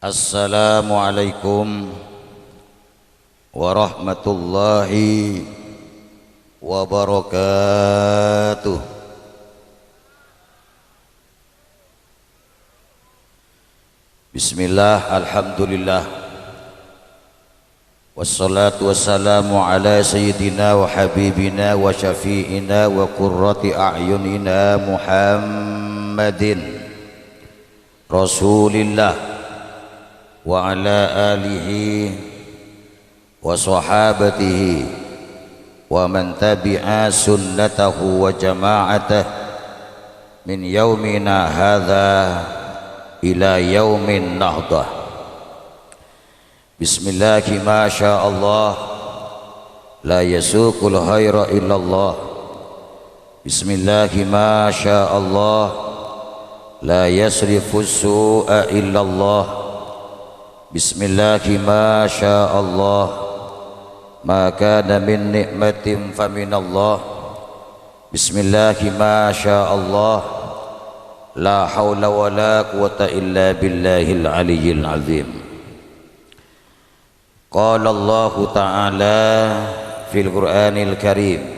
Assalamualaikum warahmatullahi wabarakatuh. Bismillah, alhamdulillah, wassalatu wassalamu ala sayyidina wa habibina wa syafi'ina wa qurrati a'yunina Muhammadin Rasulillah wa ala alihi wa sahabatihi wa man tabi'a sunnatahu wa jama'atah min yaumina hadha ila yaumin nahdah. Bismillahi ma sya Allah, la yasuqul khaira illallah. Bismillahi ma sya Allah, la yasrifus su'a illallah. Bismillahi ma sya Allah, ma kana min ni'matin faminallah. Bismillahi ma sya Allah, la hawla wa la quwata illa billahil aliyyil azim. Qala Allah ta'ala fil Qur'anil Karim,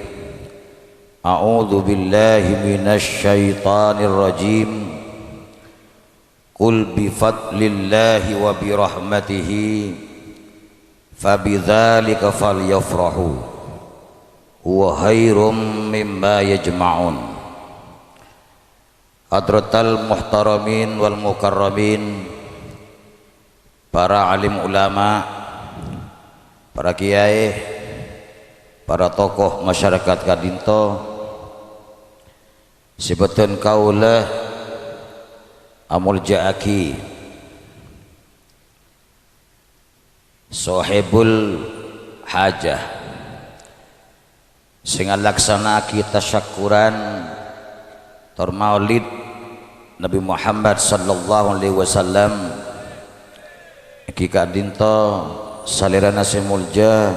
a'udzu billahi minasy syaithanir rajim. Qul bi fadlillahi wa bi rahmatihi fabidzalika falyafrahu huwa khairum mimma yajma'un. Hadratal muhtaramin wal mukarramin, para alim ulama, para kiai, para tokoh masyarakat Kadinto, sebutan kaulah amul ja'aki sahibul hajah sing laksanaki tasyakuran tur maulid Nabi Muhammad sallallahu alaihi wasallam iki Kadinto salirana semulja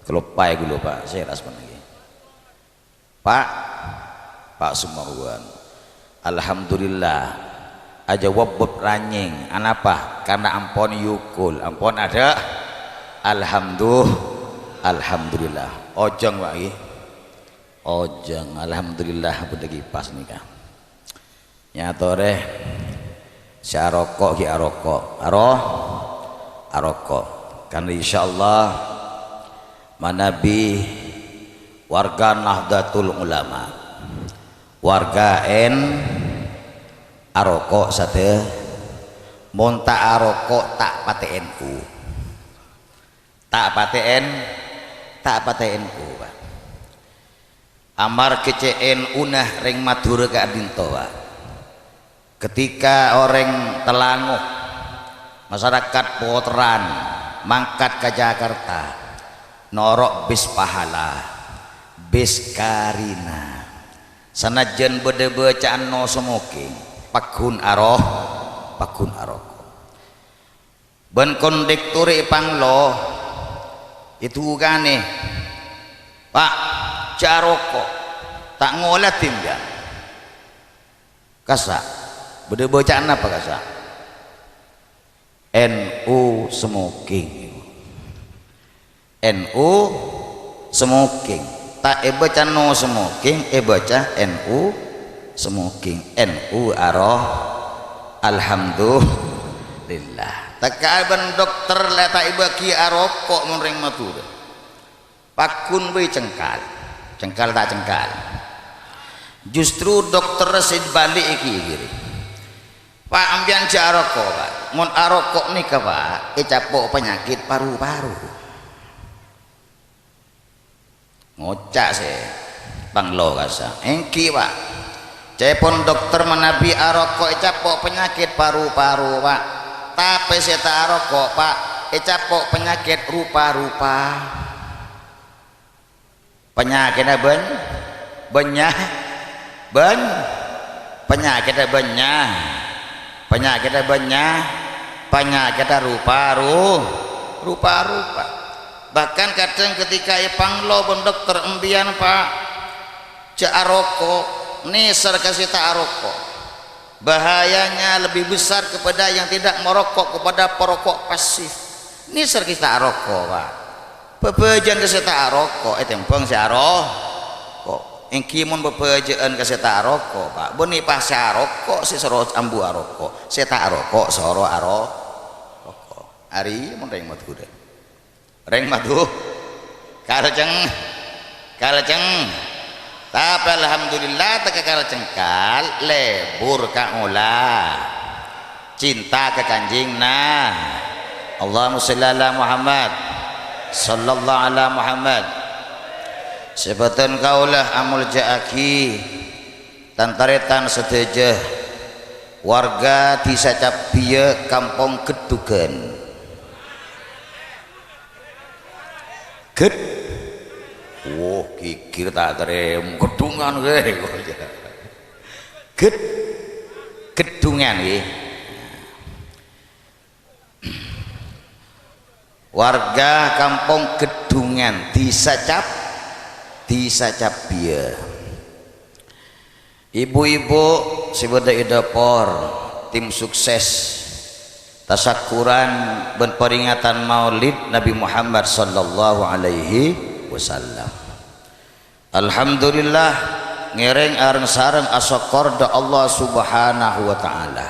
kelopai dulu Pak, saya rasman lagi Pak Sumarwan. Alhamdulillah aja wabut ranying anapa karena ampon yukul ampon ada alhamdulillah ojeng lagi ojeng alhamdulillah bedegi pas nikah nyatore si arokok ki arokok arokok karena insyaallah manabi warga Nahdlatul Ulama warga arokok sate monta arokok tak pate NU tak pate NU Pak amar kecen unah ring Madura ke Adinto Pak ketika orang Telanguh masyarakat Poteran mangkat ke Jakarta norok bis pahala bis karina sanajan bede bacaan no smoking pakun aroko ben kondektore panglo itu gane Pak caroko tak ngolah timba kasa bede bacaan apa kasa NU smoking NU smoking tak baca no smoking baca NU smoking NU alhamdulillah tak kaban dokter leta ibaki arokok menring Madura pakun we cengkal tak cengkal justru dokter sid balik iki Pak ambian ja arokok Pak mun arokok nika Pak capok penyakit paru-paru ngocak saya panglo kasa engki Pak cepon dokter menabi arokok capok penyakit paru-paru Pak tapi saya tak arokok Pak capok penyakit rupa-rupa penyakit benyah penyakit rupa-rupa bahkan kadang ketika panglo dokter embian Pak ja arokok nih kasih tak arokok bahayanya lebih besar kepada yang tidak merokok kepada perokok pasif. Ini ser kita rokok pak pepejan keseta rokok tempeng si rokok yang kimun pepejan keseta rokok pak boni pas si rokok si soro ambu rokok seta rokok soro rokok hari mun reng matu deh reng matu kalceng tapi alhamdulillah tekekal cengkal lebur ka ulah cinta ke kanjing nah Allahumma sholli ala Muhammad sallallahu ala Muhammad sebatan kaulah amul jaaki tantaretan seteje warga di sacap bieu kampung Gedugen kikir tak terem gedungan gedungan warga kampung Gedungan disacap bieu ibu-ibu sibada idapor tim sukses tasakuran ben peringatan maulid Nabi Muhammad sallallahu alaihi wasallam. Alhamdulillah ngereng areng sareng asokor da Allah subhanahu wa ta'ala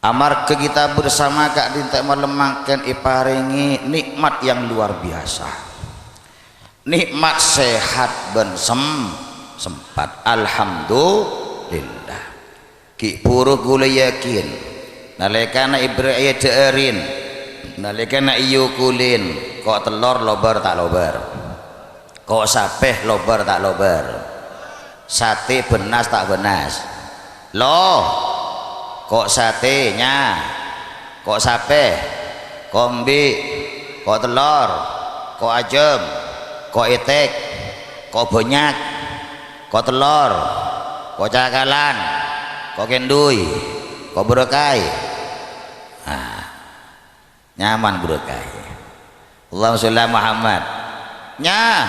amar ke kita bersama kak dinta melemangkan iparingi nikmat yang luar biasa nikmat sehat ben sempat alhamdulillah ki puru gula yakin nalekana ibrahim deerin nalekana iyo kulin kok telur lobar tak lobar kok sapeh lobar tak lobar sate benas tak benas loh kok satenya kok sapeh kombi kok telur kok ajem kok itik kok banyak kok telur kok cakalan kok kendui kok berokai nah, nyaman berokai Allahumma sholli Muhammad nya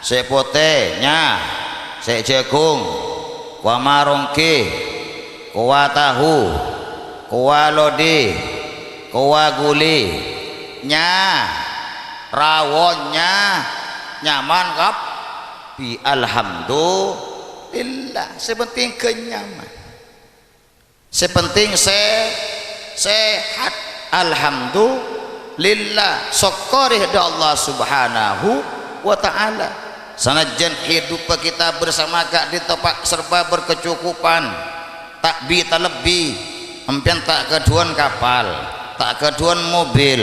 sepote nya se jagung kuah marongke kuah tahu kuah lodi kuah guli nya rawonnya nyaman kap bi alhamdulillah sepenting kenyaman sepenting sehat alhamdulillah syukur kepada Allah subhanahu wa ta'ala sanajan hidup kita bersama gak di tempat serba berkecukupan tak bi tak lebih empian tak keduan kapal tak keduan mobil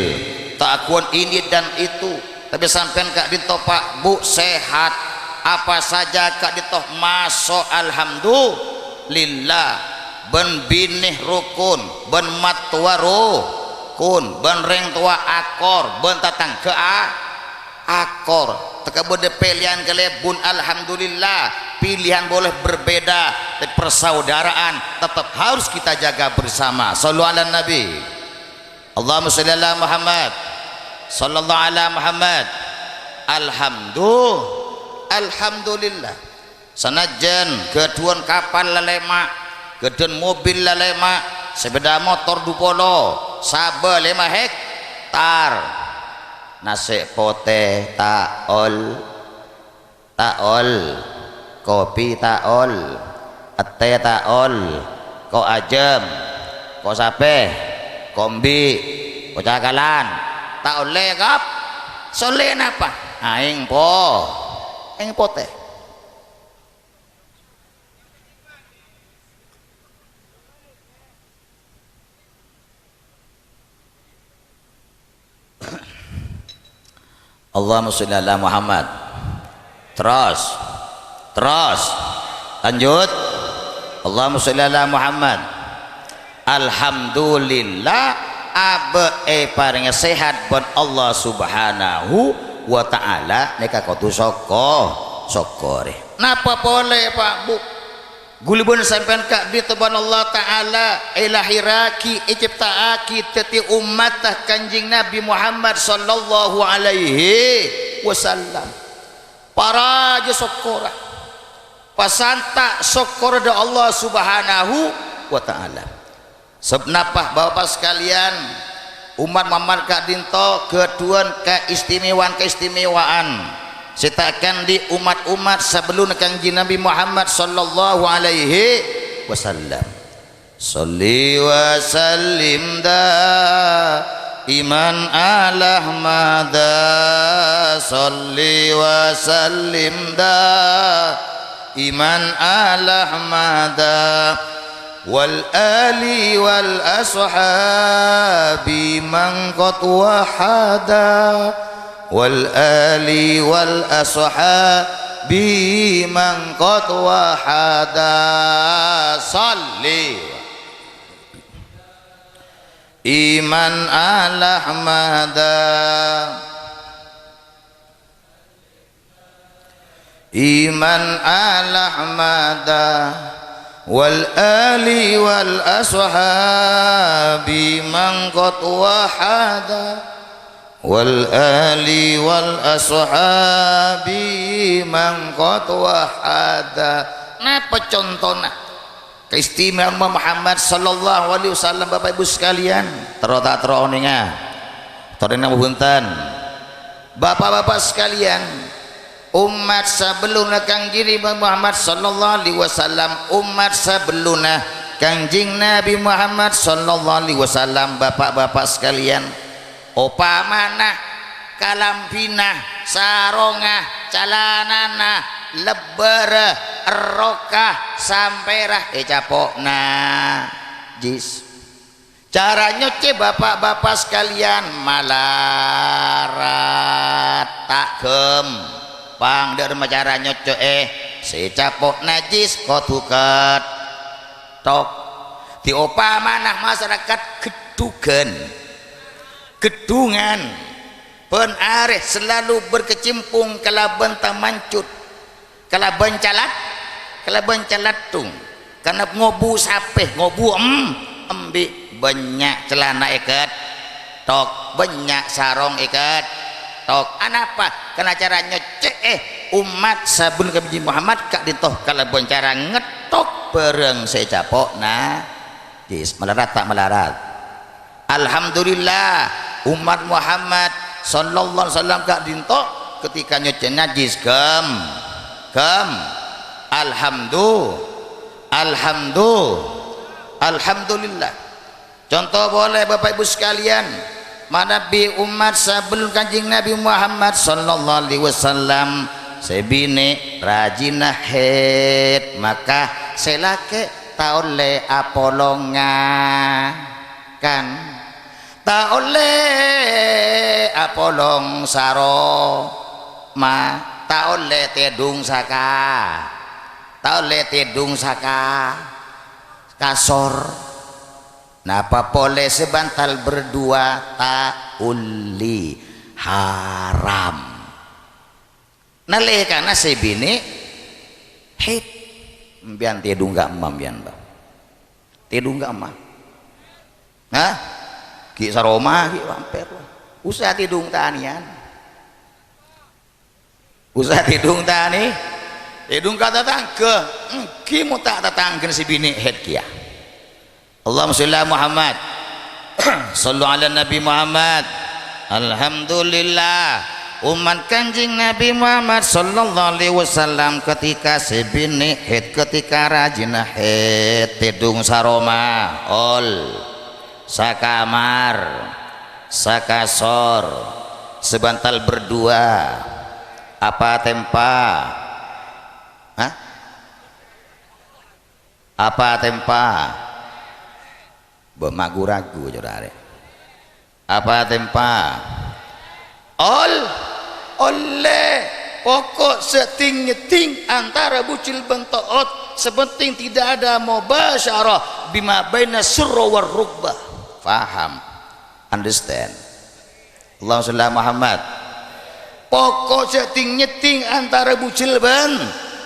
tak akuan ini dan itu tapi sampean kak di topak bu sehat apa saja kak di toh masuk alhamdulillah ben binih rukun ben matwa rukun ben reng tua akor ben tatang ke akor teka bode pilihan kelebun alhamdulillah pilihan boleh berbeda tapi persaudaraan tetap harus kita jaga bersama sallu ala nabi Allahumma sholli ala Muhammad sallallahu ala Muhammad alhamdulillah sanajan keduan kapal lalema keduan mobil lalema sepeda motor dupolo sabe 5 hektar nasi pote taol kopi taol ate taol ko ajem ko sape kombi ko cakalan taol lekap solen apa aing pote Allahumma sholli ala Muhammad terus lanjut Allahumma sholli ala Muhammad alhamdulillah abe paring sehat buat Allah subhanahu wa ta'ala neka kotu sokore napa boleh pak bu gulibun sampean kak di teban Allah ta'ala ilahiraki iciptaaki teti ummatah kanjing Nabi Muhammad sallallahu alaihi wasallam para aja sokora pasanta syukur da Allah subhanahu wa ta'ala. Sebnapah bapak sekalian umat Muhammad kak dinto keduan keistimewaan sitakan di umat-umat sebelum kanjeng Nabi Muhammad sallallahu alaihi wasallam. Sholli wa sallim da iman ala ahmada, sholli wa sallim da iman ala ahmada wal ali wal ashabi man qad wahada, wal ali wal ashabi man qad wahada. Salli iman ala ahmada, iman ala ahmada wal ali wal ashabi man qad wahada, wal ali wal ashabi man qad wahada. Napa contohna keistimewaan Muhammad sallallahu alaihi wasallam Bapak Ibu sekalian? Terota teroninga torena punten Bapak-bapak sekalian, umat sebelum kangjeng Muhammad sallallahu alaihi wasallam, umat sebelum kanjeng Nabi Muhammad sallallahu alaihi wasallam, bapak-bapak sekalian, opamana kalampina saronga calanana lebara erokah samperah capokna jis. Cara nyuci bapak-bapak sekalian malarat tak gempang dari cara nyuci secapok najis kotukat tok diopa manah masyarakat gedungan pen areh selalu berkecimpung kalaban tamancut kalaban calat tung karena ngobu sapeh ngobu embi banyak celana ikat tok banyak sarong ikat tok anapa karena cara nyecek umat sabun Nabi Muhammad kak ditoh kalau cara ngetok bareng secapok nah dis melarat tak melarat. Alhamdulillah umat Muhammad sallallahu alaihi wasallam kak ditoh ketika nyecek najis gem alhamdulillah. Contoh boleh Bapak Ibu sekalian, Nabi umat sebelum kanjeng Nabi Muhammad sallallahu alaihi wasallam sebine rajin haid maka selake taole apolonga kan taole apolong saro ma taole tedung saka kasor. Napa boleh sebantal berdua tauli haram. Nalih kana sebini hit mbian tidung gak emam bian bang. Tidung gak emam. Hah? Ki saroma ki lamper. Usah tidung tanian. Usah tidung tani. Tidung kata tangke. Ki mu tak tatangkeun si bini hit kia. Allahumma sholli ala Muhammad sallu ala Nabi Muhammad. Alhamdulillah umat kanjeng Nabi Muhammad sallallahu alaihi wasallam ketika sebini hid ketika rajin hid tidung saroma ol sakamar sakasor sebantal berdua apa tempa hah? Apa tempa magu-ragu jodare apa tempa oleh pokok seting-ting antara bucil bentoot sepenting tidak ada mubasyarah bima baina surra war rukbah. Faham, understand. Allahumma sholli ala Muhammad. Pokok seting-nyeting antara bucil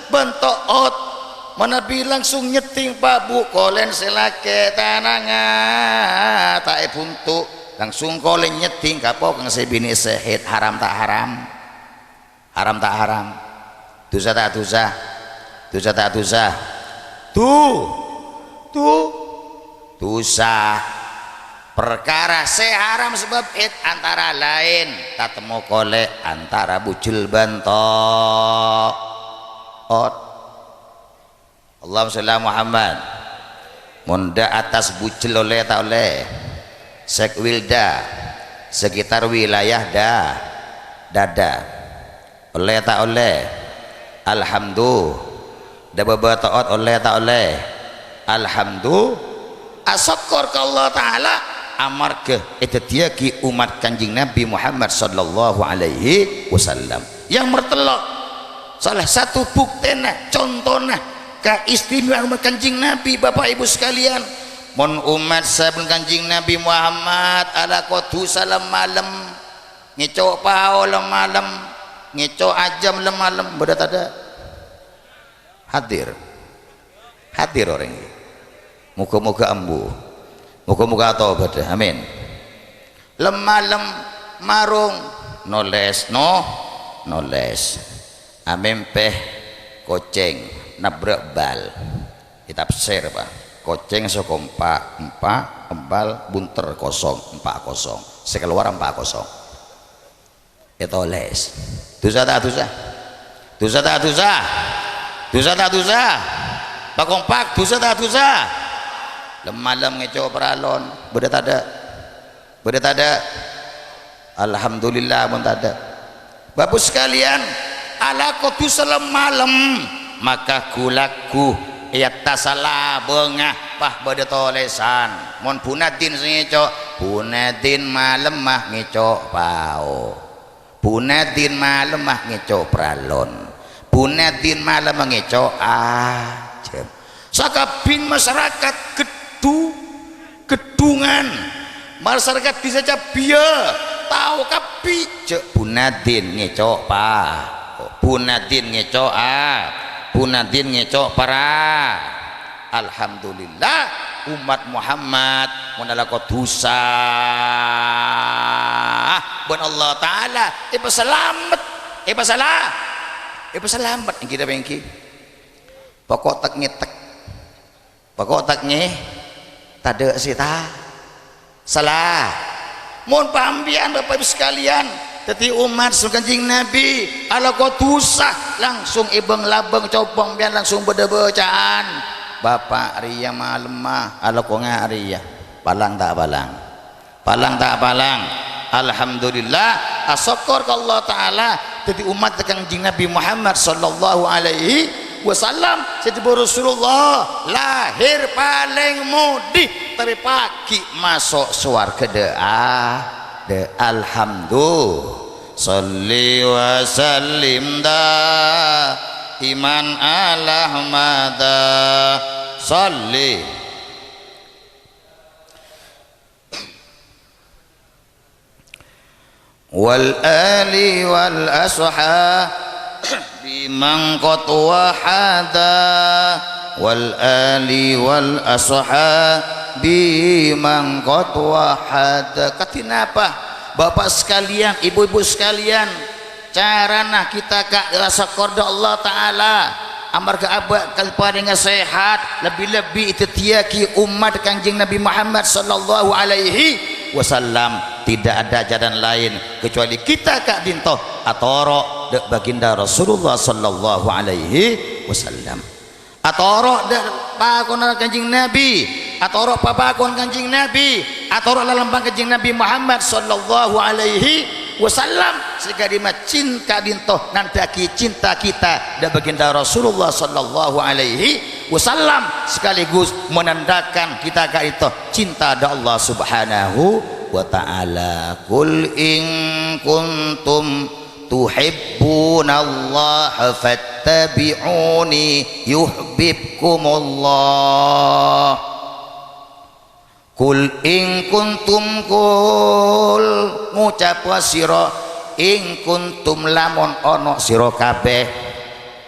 bentoot mana bilang langsung nyeting Pak Bu kolen selake tananga tak buntu langsung kolen nyeting kapok ngasih bini sehid haram tak haram dosa tak dosa dosa tak dosa dosa perkara seharam sebab it antara lain tak temu kolek antara bujul bantok Allahumma sholli ala Muhammad munda atas bujul oleh tak oleh sekwilda sekitar wilayah dada oleh tak oleh alhamdulillah dah beberapa oleh tak oleh alhamdulillah asyukur ke Allah Ta'ala amarga itu dia ki umat kanjing Nabi Muhammad sallallahu alaihi wasallam yang mertelok salah satu buktena contohnya keistimewaan umat kanjing Nabi Bapak Ibu sekalian mon umat sabun kanjing Nabi Muhammad ala kotu salam malam ngecok pao malam ngecok ajam malam berat ada hadir orang ini muka-muka ambu muka-muka taubat amin lem marung noles amin peh koceng nabrak bal kita share Pak koceng sokompa empat embal bunter kosong 4-0 sekeluar 4-0 itu les dosa tak dosa Pak kompak dosa tak dosa malam ngeco peralon bedet ada alhamdulillah pun tak ada Bapak sekalian ala kotu salam malam maka kulaku iat tasalah bengah pah bedet olesan mon punadin ngeco punadin malam mah ngeco pao punadin malam mah ngeco peralon punadin malam mah ngeco ajem sakabin masyarakat gedungan masyarakat bisa biar tahu kapi cek punadin ngecok pa punadin ngecok punadin ngecok para alhamdulillah umat Muhammad menalako dosa ben Allah Ta'ala selamat kita bengki pokok tak ngetek pokok taknya tade sita salah mohon pambian Bapak Ibu sekalian teti umat kanjing Nabi ala kotusah langsung ibeng labeng copong biar langsung beda-becaan Bapak ria malemah ala ko nga ria palang tak palang alhamdulillah asyukur ke Allah Ta'ala teti umat kanjing Nabi Muhammad sallallahu alaihi wasallam setiap Rasulullah lahir paling mudih tapi pagi masuk surga de alhamdulillah salli wa sallim da iman ala mada salli wal ali wal ashab biman qad wahada wal ali wal ashabi man qad wahada katina apa Bapak sekalian ibu-ibu sekalian carana kita ka rasa korda Allah Ta'ala amarga abad kalparinga sehat lebih-lebih itu tiaki umat kanjeng Nabi Muhammad sallallahu alaihi wasallam tidak ada jalan lain kecuali kita kak dintoh atoro dek baginda Rasulullah sallallahu alaihi wasallam atoro dek pakon kanjeng Nabi atoro papakon kanjeng Nabi atoro lalambang kanjeng Nabi Muhammad sallallahu alaihi wasallam sekali cinta dintoh nandaki cinta kita dek baginda Rasulullah sallallahu alaihi wasallam sekaligus menandakan kita kak itu cinta da Allah subhanahu wa ta'ala kul in kuntum tuhibbunallaha fattabi'uni yuhibbukumullah kul in kuntum kul ngucap sira in kuntum lamun ana sira kabeh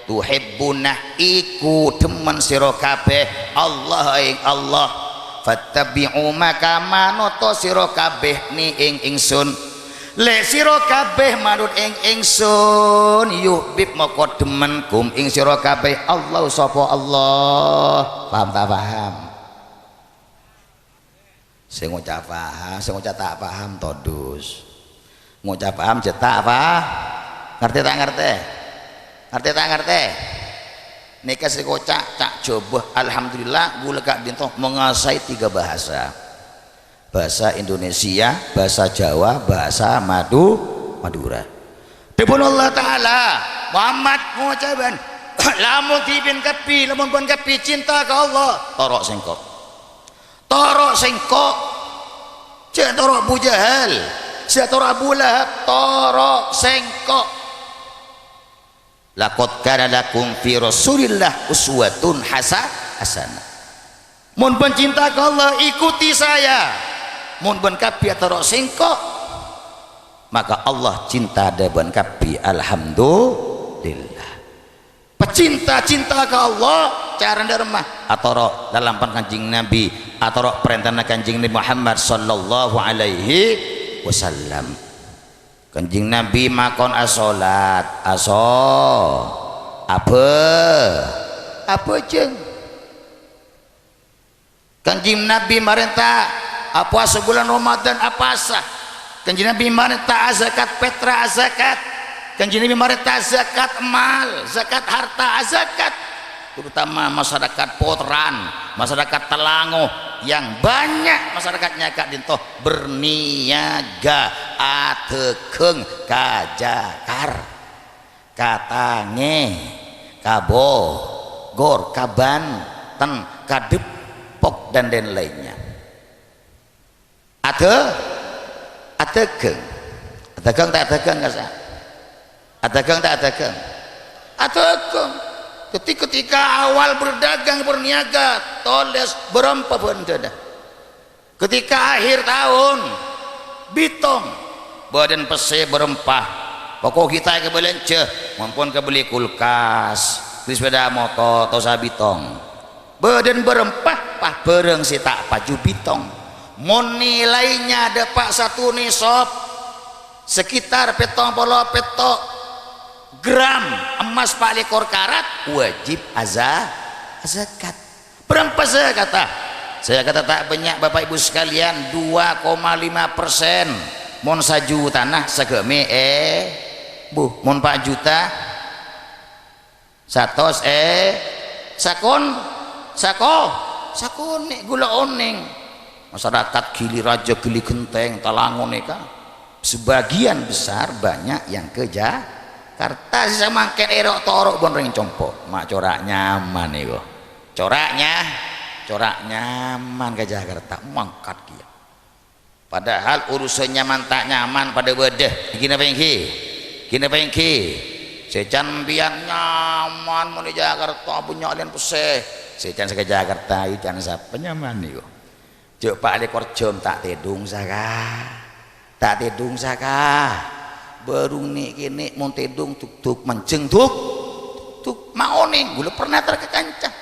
tuhibbunah iku demen sira kabeh Allah ing Allah fattabi'u maka manoto sira kabeh ni ing ingsun lek sira kabeh manut ing ingsun yuhbib moko demenkum ing sira kabeh Allah sapa Allah. Paham tak paham? Sing ngucap paham, sing ngucap tak paham todus. Ngucap paham cetak apa? Ngerti tak ngerti? Ngerti tak ngerti? Nika sing kocak cak coba alhamdulillah gula kak dinto menguasai 3 bahasa. Bahasa Indonesia, bahasa Jawa, bahasa Madura. Dipun Allah taala Muhammad ngucapan lamun tibin kapi, lamun pun kapi cinta ke Allah, torok sengkok. Torok sengkok. Jangan torok Abu Jahal, jangan torok Abu Lahab, torok sengkok. Laqad kana lakum fi Rasulillah uswatun hasanah. Mun pencinta ke Allah ikuti saya. Mun ben kapi torok sengkok, maka Allah cinta deban kapi alhamdulillah. Pecinta cinta ke Allah cara dermah atau dalam kanjeng Nabi atau perintah kanjeng Nabi Muhammad sallallahu alaihi wasallam. Kanjeng Nabi makon asolat apa jeng kanjeng Nabi marenta apa sebulan Ramadan apa sah kanjeng Nabi marenta zakat petra zakat kanjeng Nabi marenta zakat mal zakat harta zakat terutama masyarakat Potran masyarakat Telango yang banyak masyarakatnya kak dintoh berniaga atekeng kajakar katange kabo gor kabanten kadepok dan lainnya atekeng tak atekeng nggak sah atekeng tak atekeng ketika awal berdagang berniaga toles berempa benda ketika akhir tahun bitong badan pese berempah pokok kita ke belanja maupun ke beli kulkas beli sepeda motor atau sabitong badan berempah pah bereng si tak paju bitong mon nilainya ada pak satu nisab sekitar petong polo petok gram emas 4 karat wajib zakat. Berapa saya kata tak banyak bapak ibu sekalian 2,5% mon 1 juta tanah segeme bu mon 4 juta satos sakon nek gula oning masyarakat gili raja gili genteng Talangon neka sebagian besar banyak yang kerja Karta sisa mangken erok torok bon ring compo mak corak nyaman nih kok corak nyaman ke Jakarta mangkat dia padahal urusan nyaman tak nyaman pada bedah gini pengki secan biar nyaman mau di Jakarta punya alien peseh secan ke Jakarta ikan siapa nyaman nih kok coba ali korjom tak tedung saka baru nih kini mau tedung tuk menceng tuk mau nih gula pernah terkekancah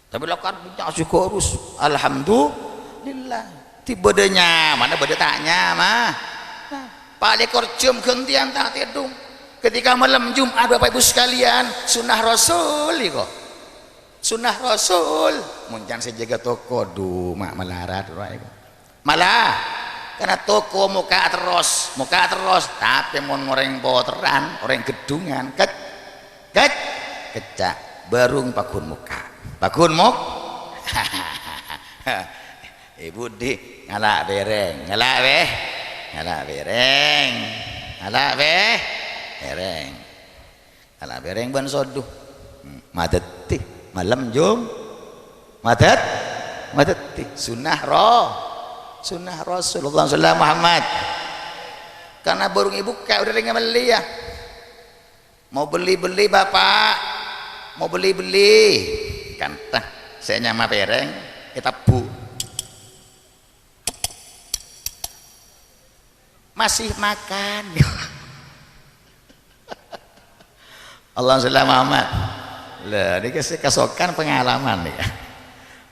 tapi lakukan punya syukurus alhamdulillah tiba denya mana beda tanya mah Pak Lekor jam gantian tak tedung ketika malam Jumat Bapak Ibu sekalian sunnah Rasul kok sunnah Rasul muncan sejaga toko mak melarat malah karena toko muka terus tapi mau orang poteran orang gedungan kecak barung pakun muk ibu di ngalak bereng ban soduh madeti malam jum madeti sunnah Rasulullah sallallahu Muhammad karena burung ibu kayak udah dengan beli ya mau beli bapak mau beli kan saya nyama pereng kita bu masih makan Allah sallallahu Muhammad lah ini kesokan pengalaman nih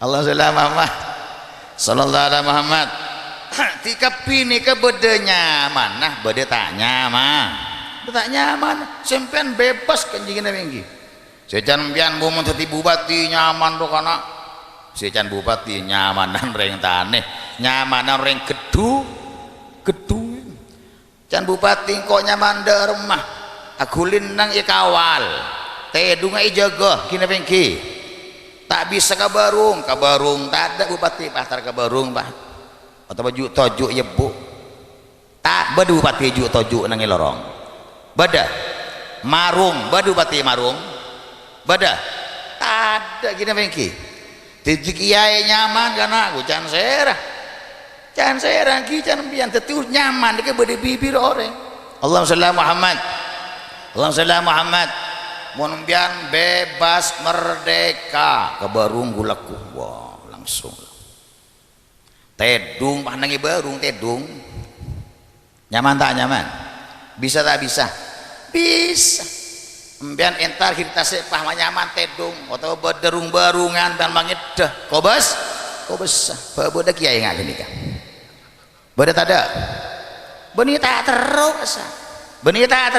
Allah sallallahu Muhammad sallallahu alaihi Muhammad Tika pini ke bede nyaman nah bede tak nyaman sampean bebas kanjing Nabi sejan pian mau jadi bupati nyaman do kana sejan bupati nyamanan reng taneh nyamanan reng gedung can bupati kok nyaman de rumah agulin nang kawal tedunga ijaga kina pengki tak bisa kabarung tak ada bupati pasar kabarung bah atau baju tojuk yebu tak badu bupati ju tojuk nang lorong bada marung badu bupati marung bada tak ada kina pengki titik kiai nyaman karena aku can serah ki can pian tetu nyaman deke bade bibir orang Allahumma shalli Muhammad mun pian bebas merdeka kebarung gulaku wah langsung tedung pandangi barung tedung nyaman tak nyaman bisa tak bisa empian entar kita sepah nyaman tedung atau berderung barungan dan mangidah kobas beda kiai ngak gini kan beda tada benita terus benita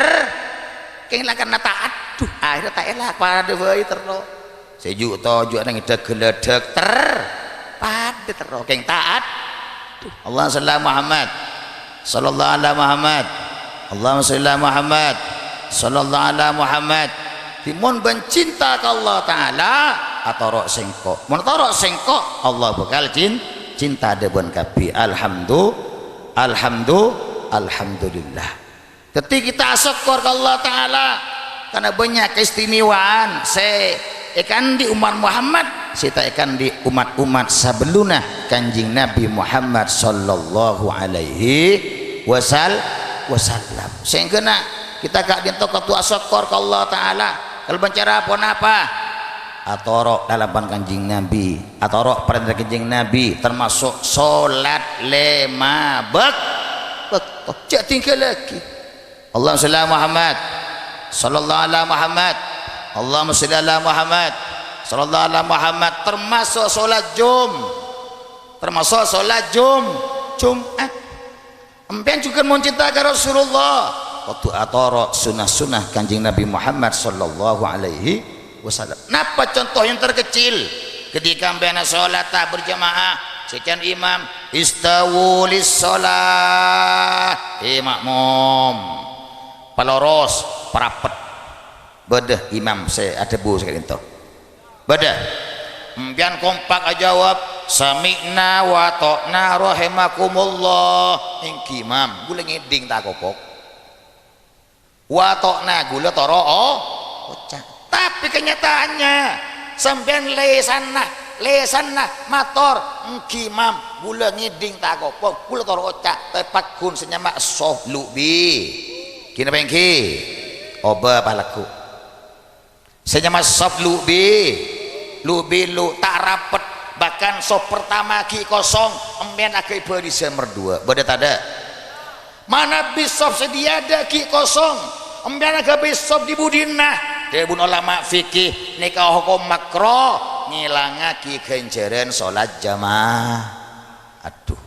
kenglakan taat duh akhirnya tak elak pada bayi terus sejuk tojuk nang ida geledek pada terus keng taat Allah sallallahu alaihi Muhammad Allahumma shalli Muhammad sallallahu alaihi Muhammad timun bencinta ke Allah taala atau rok sengkok mun rok sengkok Allah bakal cinta debon kapi alhamdulillah ketika kita syukur ke Allah taala karena banyak keistimewaan ikan di umat Muhammad kita ikan di umat-umat sebelumnya kanjing Nabi Muhammad sallallahu alaihi wasallam sehingga kita gak dintok ketua syukur ke Allah taala kalau bicara apa atorok dalam kanjing Nabi atorok perintah kanjing Nabi termasuk solat 5 waktu cak tinggal lagi Allahumma shalli Muhammad sallallahu alaihi Muhammad Allahumma shalli Muhammad sallallahu alaihi Muhammad termasuk solat Jumat empian juga mencintai Rasulullah waktu atorok sunnah kanjing Nabi Muhammad sallallahu alaihi wasallam. Napa contoh yang terkecil ketika empian sholat tak berjamaah sekian imam istawu lis sholat makmum paloros parapet bedah imam saya ada bu sekali itu bedah empian kompak jawab sami'na wa ta'na rahimakumullah ingki imam gula ngiding tak kopok wa ta'na gula toro tapi kenyataannya sampean lesanah mator ingki imam gula ngiding tak kopok gula toro ocak tepak kun senyamak soh lubi kina pengki oba palaku senyamak soh lubi tak rapet bahkan sop pertama ki kosong empian akai beri nomor 2 beda tada mana bisop sedia ada ki kosong empian akai bisop di budina debun ulama fikih nikah hukum makro ngilanga ki ganjaran sholat jamaah aduh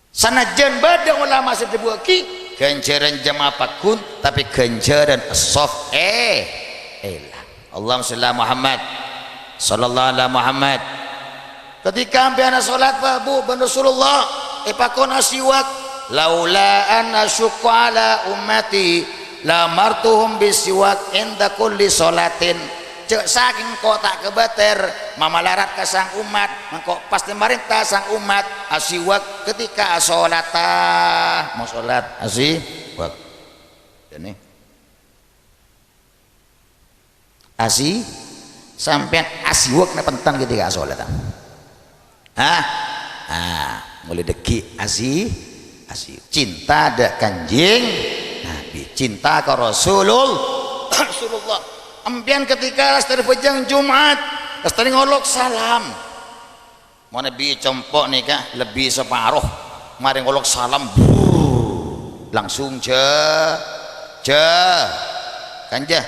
sanajan bada ulama sedebu ki ganjaran jamaah pakun tapi ganjaran sof elah Allahumma shalli Muhammad sallallahu alaihi Muhammad ketika ampiana salat bu Rasulullah ipakon asiwak laula an asyqa ala ummati la martuhum bisiwak inda kulli salatin cek saking kok tak kebater mamalarat ka sang umat mengko pasti marintah sang umat asiwak ketika salatah mau salat asiwak ini sampai asiwak na pentang ketika sholat mulai deki asi cinta ada kanjing Nabi cinta ke Rasulullah empian ketika lastari pejang Jumat lastari ngolok salam mau Nabi compok nih kah lebih separuh mari ngolok salam langsung kanjah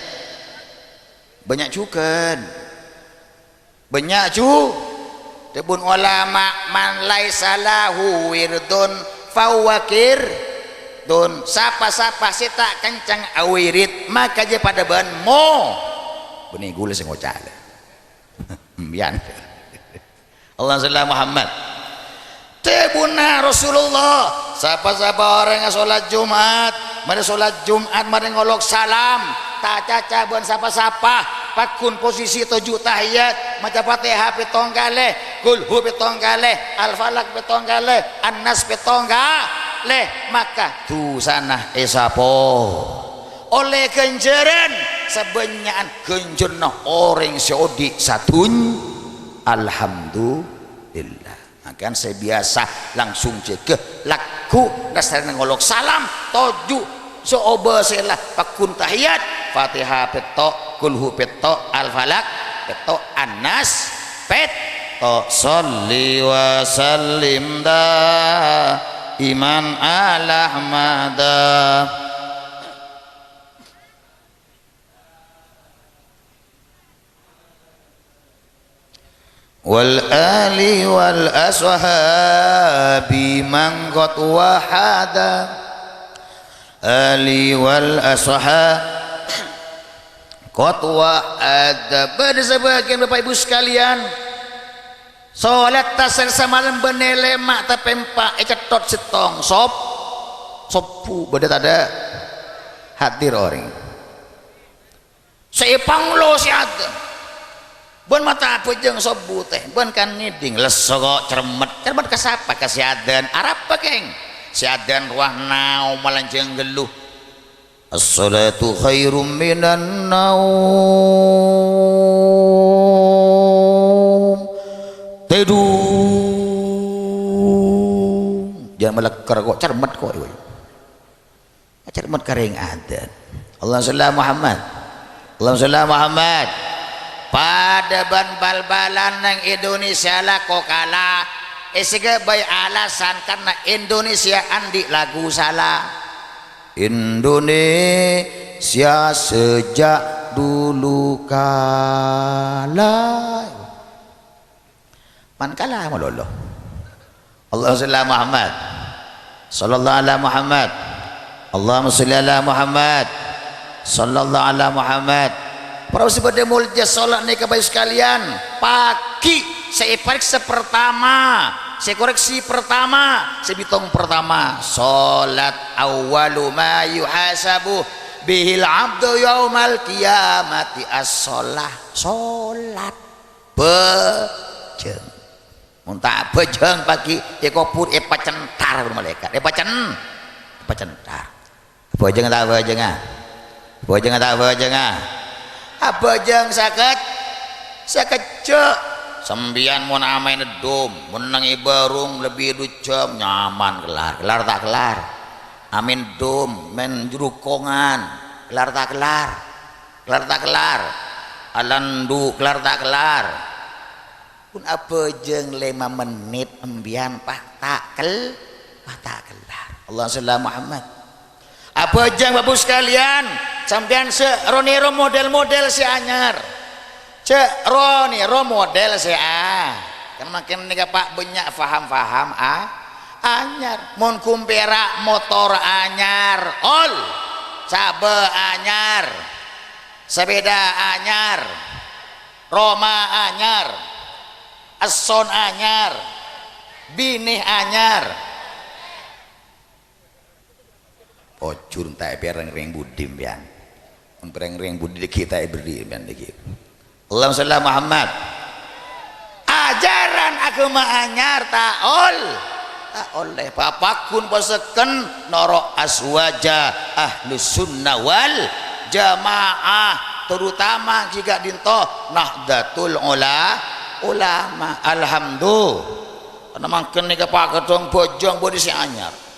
banyak tebun ulama man laisa lahu wirdun fawakir don sapa-sapa si tak kencang awirit maka je pada ban mo benih gula sing ngocale bian Allah sallallahu Muhammad tebuna Rasulullah sapa-sapa orang yang sholat Jumat mari sholat Jumat mari ngolok salam tak caca buan sapa-sapa pakun posisi 7 tahiyat maca Fatihah petong kali kulhu petong kali al-falak petong kali an-nas petong kali maka tu sana esapo oleh genjeran sebenyakan genjerna orang seodi satun alhamdulillah kan saya biasa langsung cek laku dasar ngolok salam toju seoba selah pakun tahiyat Fatihah petok kulhu petok al-falak petok an-nas petok sholli wa sallim da iman ala ahmada wal ali wal ashabi man qad wahada ali wal ashab qad wahada pada sebagian Bapak Ibu sekalian salat tasar samalam benele mak tapempa cetot setong sopu beda tada hadir orang seipang lo si ada bon mata apa jeung sobu teh bon kan ngiding lesok cermet ka sapa ka si adan Arab geng si adan ruah naum malanjeng geluh as-salatu khairum minan naum tedung jangan meleker kok cermet kok cermet karing adan Allahumma shalli ala Muhammad Allahumma shalli ala Muhammad pada ban bal-balan nang Indonesia lah kok kalah sehingga bayi alasan karena Indonesia andi lagu salah Indonesia sejak dulu kalah man kalah malolo Allahumma shalli ala Muhammad sallallahu ala Muhammad Allahumma shalli ala Muhammad sallallahu ala Muhammad. Para sebagai mulja sholat nih kebaik sekalian pagi saya periksa pertama saya koreksi pertama saya bitung pertama sholat awwalu ma yuhasabu bihil abdu yaumal qiyamati as-sholah sholat bejeng muntah bejeng pagi ekopur epacentar malaikat epacentar bejeng tak bejeng tak bejeng apa jang sakit cek sembian mun amai nedum menang ibarung lebih ducem nyaman kelar tak kelar amin dum men jurukongan kelar tak kelar alandu kelar tak kelar pun apa jeng 5 menit embian tak kelar Allah sallallahu Muhammad apa jang bapak sekalian sampean roniro model-model si anyar cek roniro model si kan makin nih pak banyak faham anyar mon kumpera motor anyar ol cabe anyar sepeda anyar Roma anyar Ason anyar binih anyar ocur tak pereng-reng budim pian pereng-reng budi kita beri pian dikit Allahumma shalli ala Muhammad ajaran agama anyar taol oleh papakun poseken norok aswaja ahlus sunnah wal jamaah terutama jika dinto nahdlatul ulama alhamdulillah karena makin nih pak ketong bojong bodi si anyar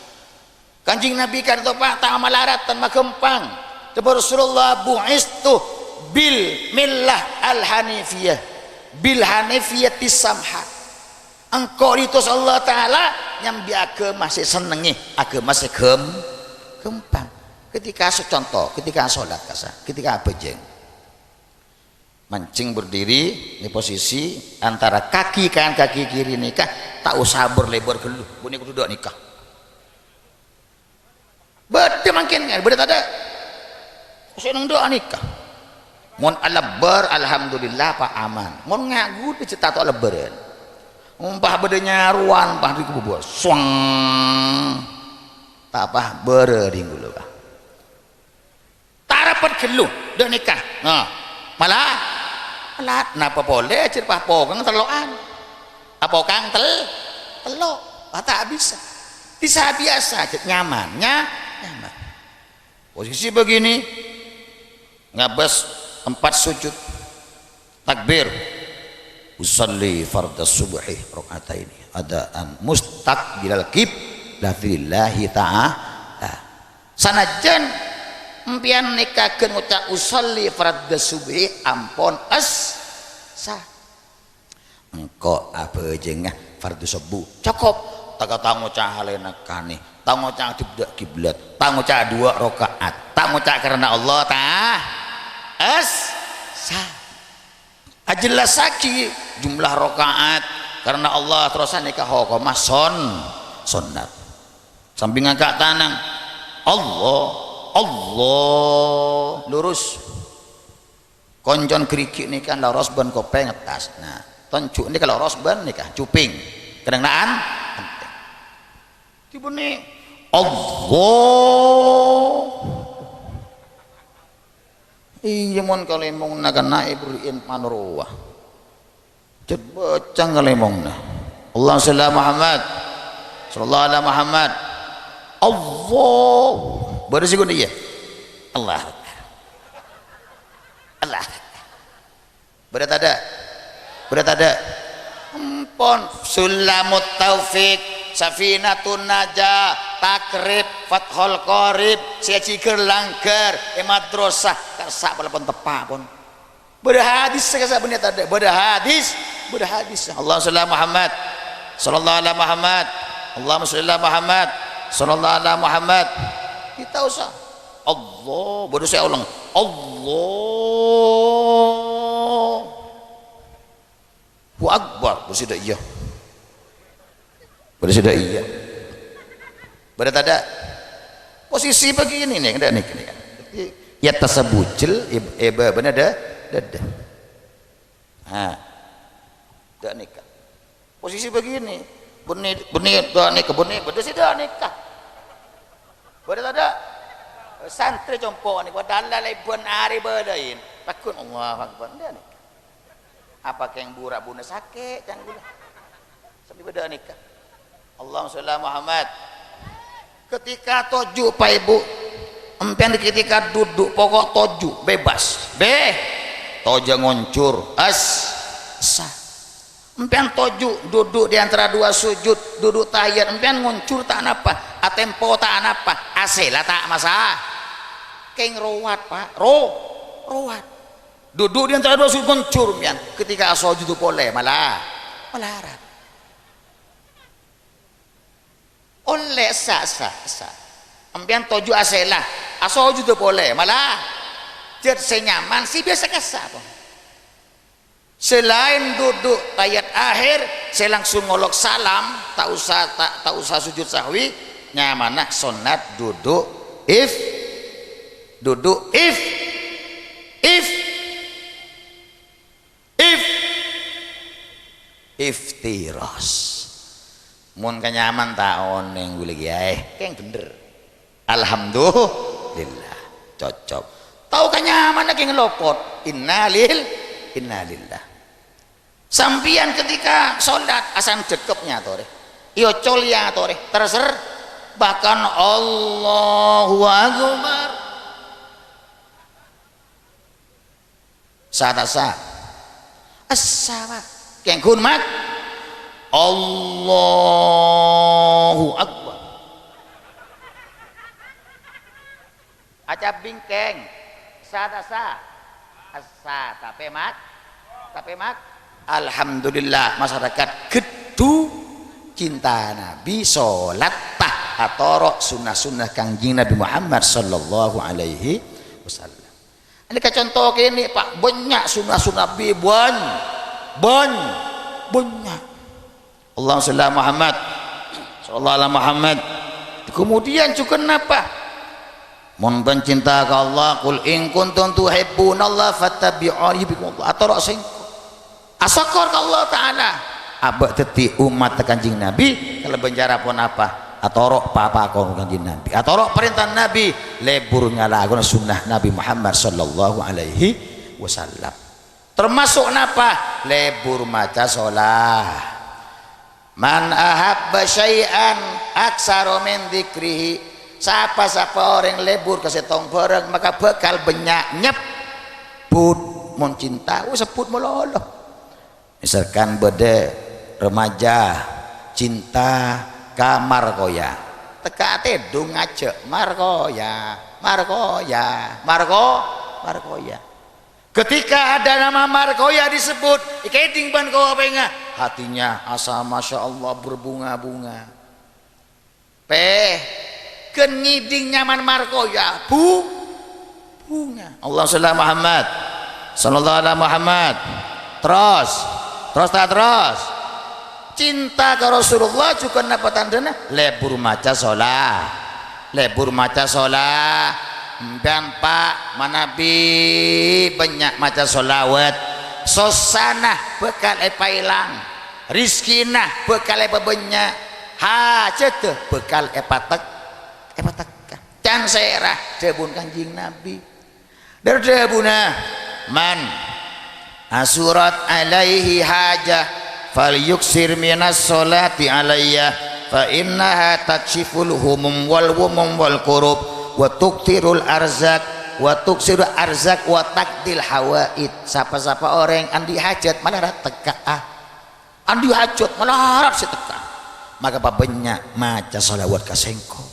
Kanjing Nabi kan itu pak tak malaratan makempang kepada Rasulullah bu'istu bil millah al hanifiyah bil hanifiyati samha engkau diutus Allah Ta'ala yang agama masih senengi agama masih gempang ketika contoh ketika sholat ketika bejeng mancing berdiri di posisi antara kaki kanan kaki kiri nikah, tak usah berlebar geluh bunyi kudu nikah beda makin kan beda ada seneng doa nikah mon alabar alhamdulillah pak aman mon ngagu dicetak tok lebaran umpah bedanya ruan pah di kubur swang tak apa berering dulu kah tak dapat geluh dah nikah nah malah napa boleh cerpah pogang telokan apa kang telok tak bisa biasa nyamannya nyaman posisi begini ngabas 4 sujud takbir usalli fardhu subhi rakaatain adaan mustaqbilal qiblatillah ta'ala sanajan empian nikakeun ngucap usolli fardhu subhi ampun sah engko apa jengah fardhu subuh cukup tak ngucap halena kane tak ngucap kiblat tak ngucap 2 rakaat tak ngucap karena Allah sah ajelas lagi jumlah rakaat karena Allah terusan nikah hukumah sunnat samping angkat tanang Allah lurus konjon kerikik nih kan laros ban kopeng atas nah tonjuk ini kalau laros ban nih kan cuping kedengaan tiba nih Allah iya mon kalemong naga naib riin manruwah cet bacang kalemong na Allah sallallahu alaihi Muhammad Allah bersih guna iya Allah berat ada empon sulamut taufik safinatun najah takrib fathul qarib siaciker langgar madrasah karsa pun tepa pun berhadis sekasa bener tadi berhadis Allah sallallahu alaihi Muhammad Allahumma sholli ala Muhammad sallallahu alaihi Muhammad kita usah Allah baru saya ulang Allahu akbar bersida iya berat ada posisi begini nih ada nih ya tasabujil bener ada nah dah nikah posisi begini benih dah nikah benih bener sih dah nikah berat ada santri compok nih padahal lebuan hari berdain takut Allah akbar dah nikah apa yang burak buna sakit jangan gula sampai beda nikah Allahumma sholli ala Muhammad ketika toju pak ibu empian ketika duduk pokok toju bebas toja ngoncur sah empian toju duduk di antara 2 sujud duduk tahiyat empian ngoncur tak apa atempo tak apa asela tak masalah keng rawat pak rawat duduk di antara 2 sujud ngoncur empian ketika sujud itu boleh malah melarat oleh sah empian toju asela sujud itu boleh malah jadi senyaman sih biasa kasar selain duduk tayat akhir saya langsung ngolok salam tak usah sujud sahwi nyamanah sunat duduk if iftiras mun kanyaman tak oneng gue lagi keng bener alhamdulillah cocok tahu kanyaman lagi ngelopot innalillah sampian ketika sholat asan cekepnya tore iyo colya tore terser bahkan Allahu akbar saat as-sawa kengkun mak Allahu akbar aja bingkeng saat asa tapi mak alhamdulillah masyarakat gedu cinta Nabi sholat tah atau sunnah-sunnah kangjeng Nabi Muhammad sallallahu alaihi wasallam Ini kan contoh ini Pak, banyak sunah-sunah Nabi banyak. Allahumma shalli ala Muhammad sallallahu alaihi Muhammad. Kemudian juga apa? Mun pencinta ka Allah, qul in kuntum tuhibbunallaha fattabi'uni yuhibbukumullah. Atau sing asakor ka Allah taala. Abak teti umat Kanjeng Nabi kalau benjara pun apa? Atorok papa kau Kanjeng Nabi, atorok perintah Nabi, lebur ngalakon sunnah Nabi Muhammad sallallahu alaihi wasallam. Termasuk napa? Lebur maca sholah. Man ahabba syai'an aksara min dzikrihi. Siapa orang lebur kasetong bareng maka bakal banyak nyebut mun cinta sebut meloloh. Misalkan bede remaja cinta kamar koya teka tedung ngajak markoya ketika ada nama markoya disebut ikeding ban kau penga hatinya asa masya Allah berbunga-bunga keniding nyaman markoya bunga. Allah sallallahu Muhammad sallallahu alaihi Muhammad. Terus cinta ke Rasulullah juga napa tandana lebur maca sholah dan Pak manabi banyak maca sholawat sosanah bekal epailang rizkinah bekal banyak hajat bekal epatek can serah debun Kanjeng Nabi dari debuna man asurat alaihi hajah fal yuksir minas sholati alayya fa innaha takshiful humum wal kurub wa tuktirul arzak wa tuksiru arzak wa takdil hawaid. Siapa orang andi hajat malah teka andi hajat malah harap seteka maka banyak maca salawat kasengko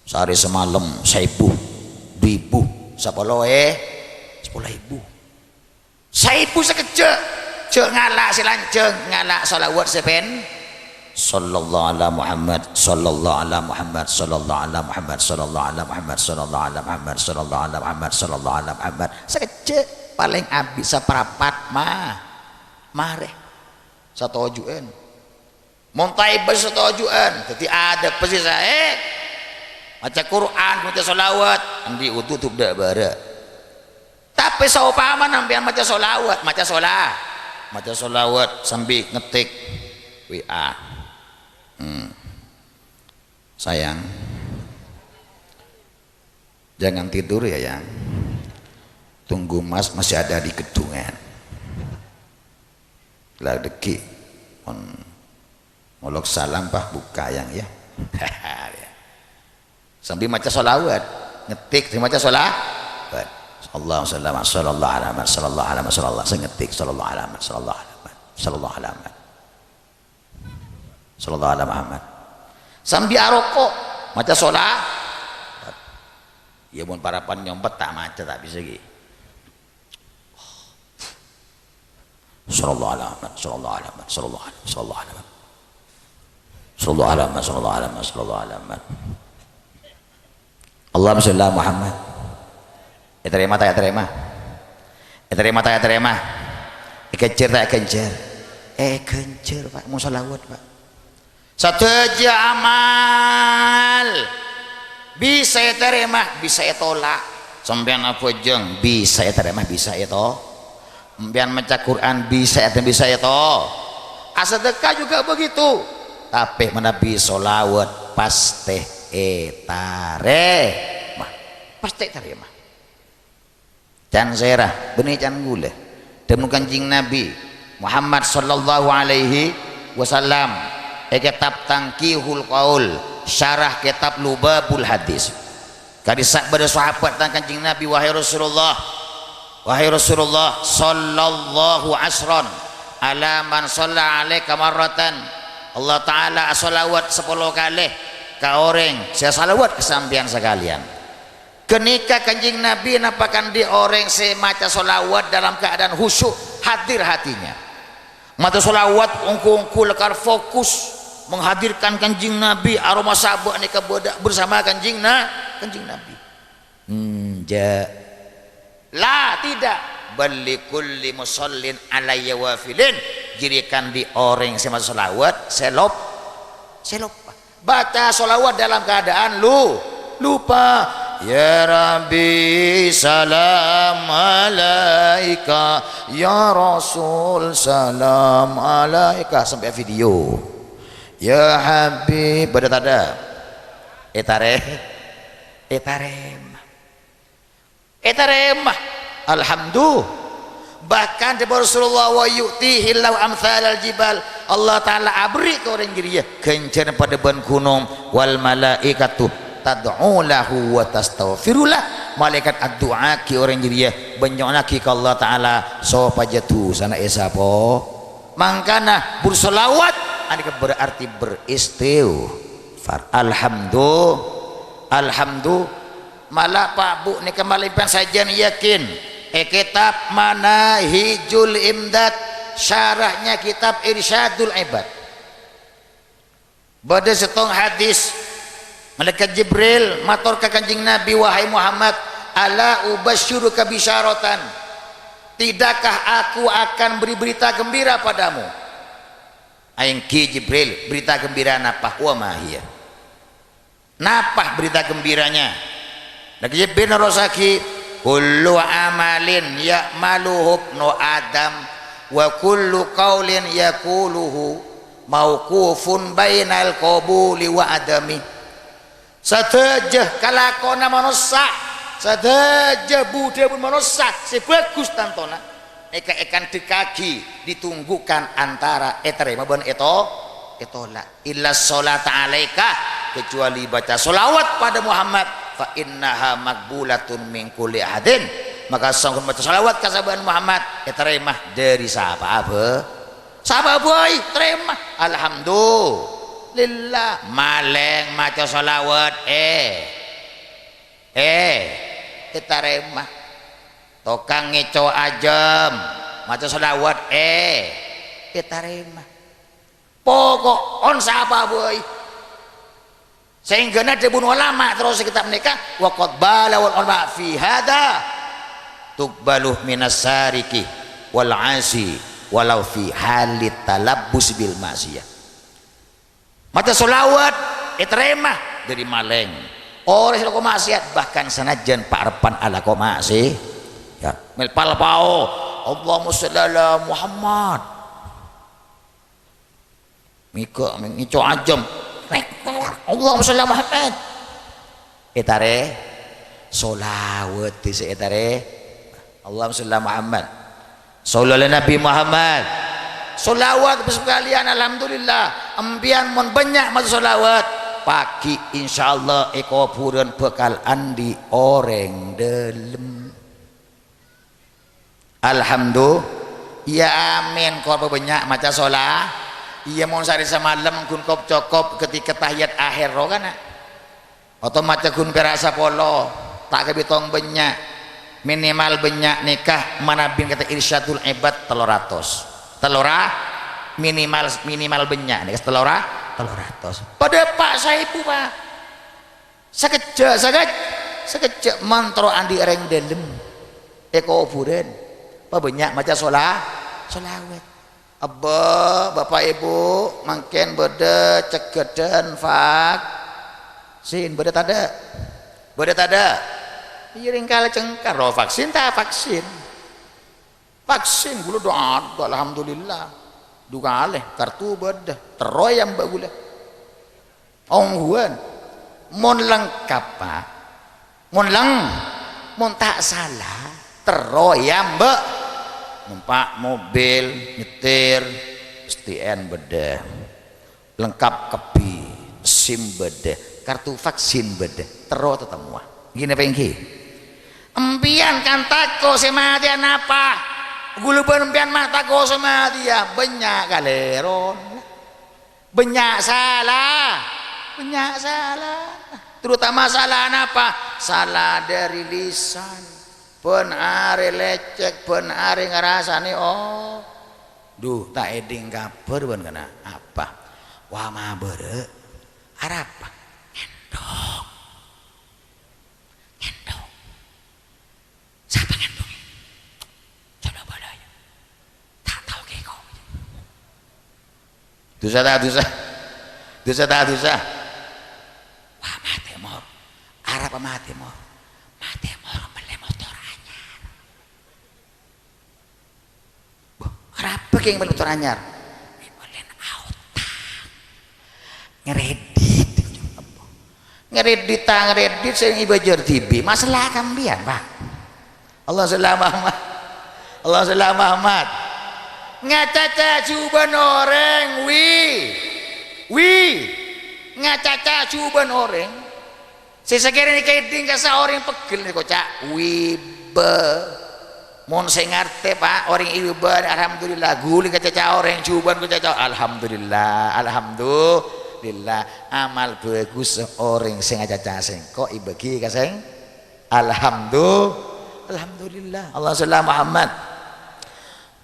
sehari semalam 1.000 2.000 10.000 sekejap cek ngalak silanceng ngalak salawat sepen sallallahu ala Muhammad sallallahu ala Muhammad sallallahu ala Muhammad sallallahu ala Muhammad sallallahu ala Muhammad sallallahu ala Muhammad sallallahu ala Muhammad sekejap paling abis saperapat mare satojuan montai bersatojuan jadi ada persis maca Quran maca salawat andi ututup dak bara tapi saupaman sampean maca salawat maca salawat sambil ngetik WA sayang jangan tidur ya yang tunggu mas masih ada di gedungan lah deki molok salam pak buka yang ya sambil maca salawat ngetik maca salawat Allahumma sallallahu alaihi wasallam sallallahu alaihi wasallam saya ngetik sallallahu alaihi wasallam sallallahu alaihi wasallam sallallahu alaihi Muhammad sambil aroko maca sholat ya pun para pan nyompet tak maca tak bisa gitu sallallahu alaihi Muhammad sallallahu alaihi Muhammad sallallahu alaihi Muhammad sallallahu alaihi Muhammad sallallahu alaihi Muhammad sallallahu alaihi Muhammad Allahumma sholli ala Muhammad terima kejar tak kejar Pak mau salawat Pak satu aja amal bisa terima bisa tolak sampean apa jeng bisa terima bisa itu sampean maca Quran bisa itu sedekah juga begitu tapi menabi sholawat pasti pasti terima dan serah benih can gula demi Kanjeng Nabi Muhammad sallallahu alaihi wasallam kitab Tangkihul Qaul syarah kitab Lubabul Hadis kadisak pada sahabat dan Kanjeng Nabi wahai Rasulullah sallallahu asron ala man shalla alaika marratan Allah taala salawat 10 kali ka orang saya salawat kesampian sekalian kenika Kanjeng Nabi nampakan di orang semaca solawat dalam keadaan khusyuk hadir hatinya mata solawat ungku lekar fokus menghadirkan Kanjeng Nabi aroma sabuk ni bersama Kanjeng Nabi La, tidak. Bali kulli musallin alayya wafilin, jirikan di orang yang masuk salawat selop baca salawat dalam keadaan lupa. Ya Rabbi salam alaika, ya Rasul salam alaika, sampai video. Ya Habib pada tada etarem alhamdulillah. Bahkan di Rasulullah wa yu'tihi lau amsalal jibal, Allah taala abri ke orang dia kencan pada ban gunung, wal malaikatu tad'u lahu wa tastaghfirulah, malaikat addu'a ki orang dia banyak ke Allah taala sopajatu sana esapo mangkana bersolawat ani berarti beristighfar. Alhamdulillah malah Pak Bu ni kembali saja yakin kitab Manahijul Imdad, syarahnya kitab Irsyadul Ibad. Pada setong hadis malaikat Jibril matur ka Kanjeng Nabi, wahai Muhammad, ala ubasyiruka bisyaratan, tidakkah aku akan beri berita gembira padamu? Aing ki Jibril, berita gembira napa? Wa mahiyah, napa berita gembiranya? Lagi Jibril narosaki kullu amalin ya'maluhu ibnu adam wa kullu qaulin yaquluhu mauqufun bainal qabuli wa adami. Sadajah kalakona manusia, sadajah budaya pun manusia sebagus tantona eka-ekan dekagi ditunggukan antara eterema ban etola illa sholata alaika, kecuali baca sholawat pada Muhammad, fa innaha makbulatun min kulli ahadin, maka sanggup baca salawat ka sahabat Muhammad terima dari siapa boy terima. Alhamdulillah maleng maca salawat terima. Tokang ngeco ajam maca salawat terima. Pokok on siapa boy, sehingga nanti bunuh ulama terus kitab mereka waqad balawal ulama fi hada tuqbaluh minas sariki wal asi walau fi halit talabbus bil ma'siyah. Maca selawat terima dari maleng orang sila maksiat, bahkan sanajan parepan ala maksiat ya melpal pao Allahumma sholli ala Muhammad mika ngico ajam Allahumma sholli ala Muhammad etare solawat dise etare Allahumma sholli ala Muhammad sallallahu alaihi Nabi Muhammad solawat sekalian. Alhamdulillah ambian mon banyak maca solawat pagi insyaallah ekopureun bekal andi oreng delem. Alhamdulillah ya amin kau banyak maca solawat. Iya mau sari semalam kun kop cokop ketika tahiyat akhir roh kan atau maca kun perasa polo tak kebitong banyak minimal banyak nikah manabin kata Irsyadul Ibad teloratos minimal banyak nikah teloratos pada Pak Saipu Pak sekejap mantro andi ereng delem eko buren apa banyak maca solawat. Abah, bapak ibu mangken beda cegedan vaksin beda tada iring kala cengkar roh vaksin tak vaksin gula doa alhamdulillah duka aleh kartu beda teroyam bagula onghuan mon lengkap Pak mon tak salah teroyam numpak mobil nyetir STN beda lengkap kepi SIM beda kartu vaksin beda terus tetemua gini pengki empian kan tako semadian apa guluban empian mah tako semadian banyak kaleron banyak salah terutama salah apa salah dari lisan pun are lecek pun are ngerasani oh duh tak eding kabar pun kena apa wah mah bere arapa ngendong siapa ngendong dosa tak dosa, dosa tak dosa. Wah mati mor, Arab mati mor beli motor anyar. Kenapa yang beli motor anyar? Beli auto, ngeredit saya ngibajar TV, masalah kambian pak. Allah salam Muhammad. Ngacaca cuban orang ngacaca cuban orang sesekira ini kaiting kasa orang pegel nih kocak wibe mon saya ngerti pak orang wibe alhamdulillah guling ngacaca orang cuban ngacaca alhamdulillah amal bagus orang sing ngacaca sing kok ibagi kaseng alhamdulillah Allah salam Muhammad.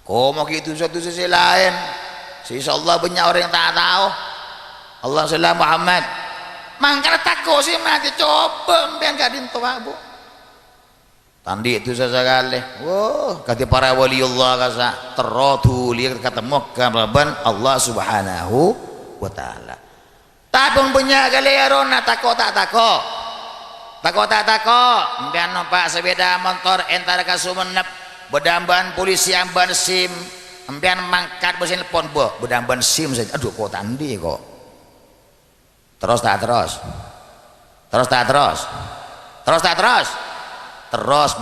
Kau mau gitu satu sisi lain, sisa Allah banyak orang yang tak tahu. Allah salam Muhammad. Mangkal takut sih mati coba, biar gak dintawa bu. Tandi itu sesekali. Wah, kata para waliullah kasa terotu lihat kata Mekah Rabban Allah Subhanahu wa Ta'ala. Tapi punya kali ya rona takut tak takut. Biar nampak sepeda motor entar kasumenep. Bedamban polisi amban SIM empian mangkat mesin telepon bedamban SIM saja aduh kok tandi kok terus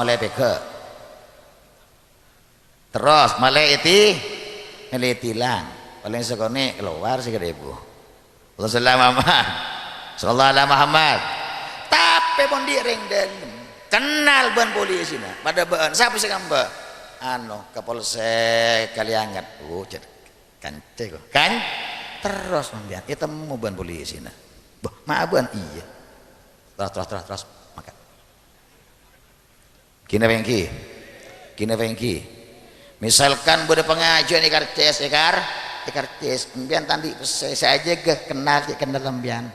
melewati ke terus melewati tilang paling sekone keluar sih gede bu sallallahu alaihi Muhammad tapi pun direng dalam kenal ban polisi nah pada ban siapa sih mbak kapolsek Kaliangat kan terus membiar itu mau ban polisi nah maaf ban iya terus maka kina pengki misalkan bude pengajian ikar cs membiar tadi saya aja kenal lembian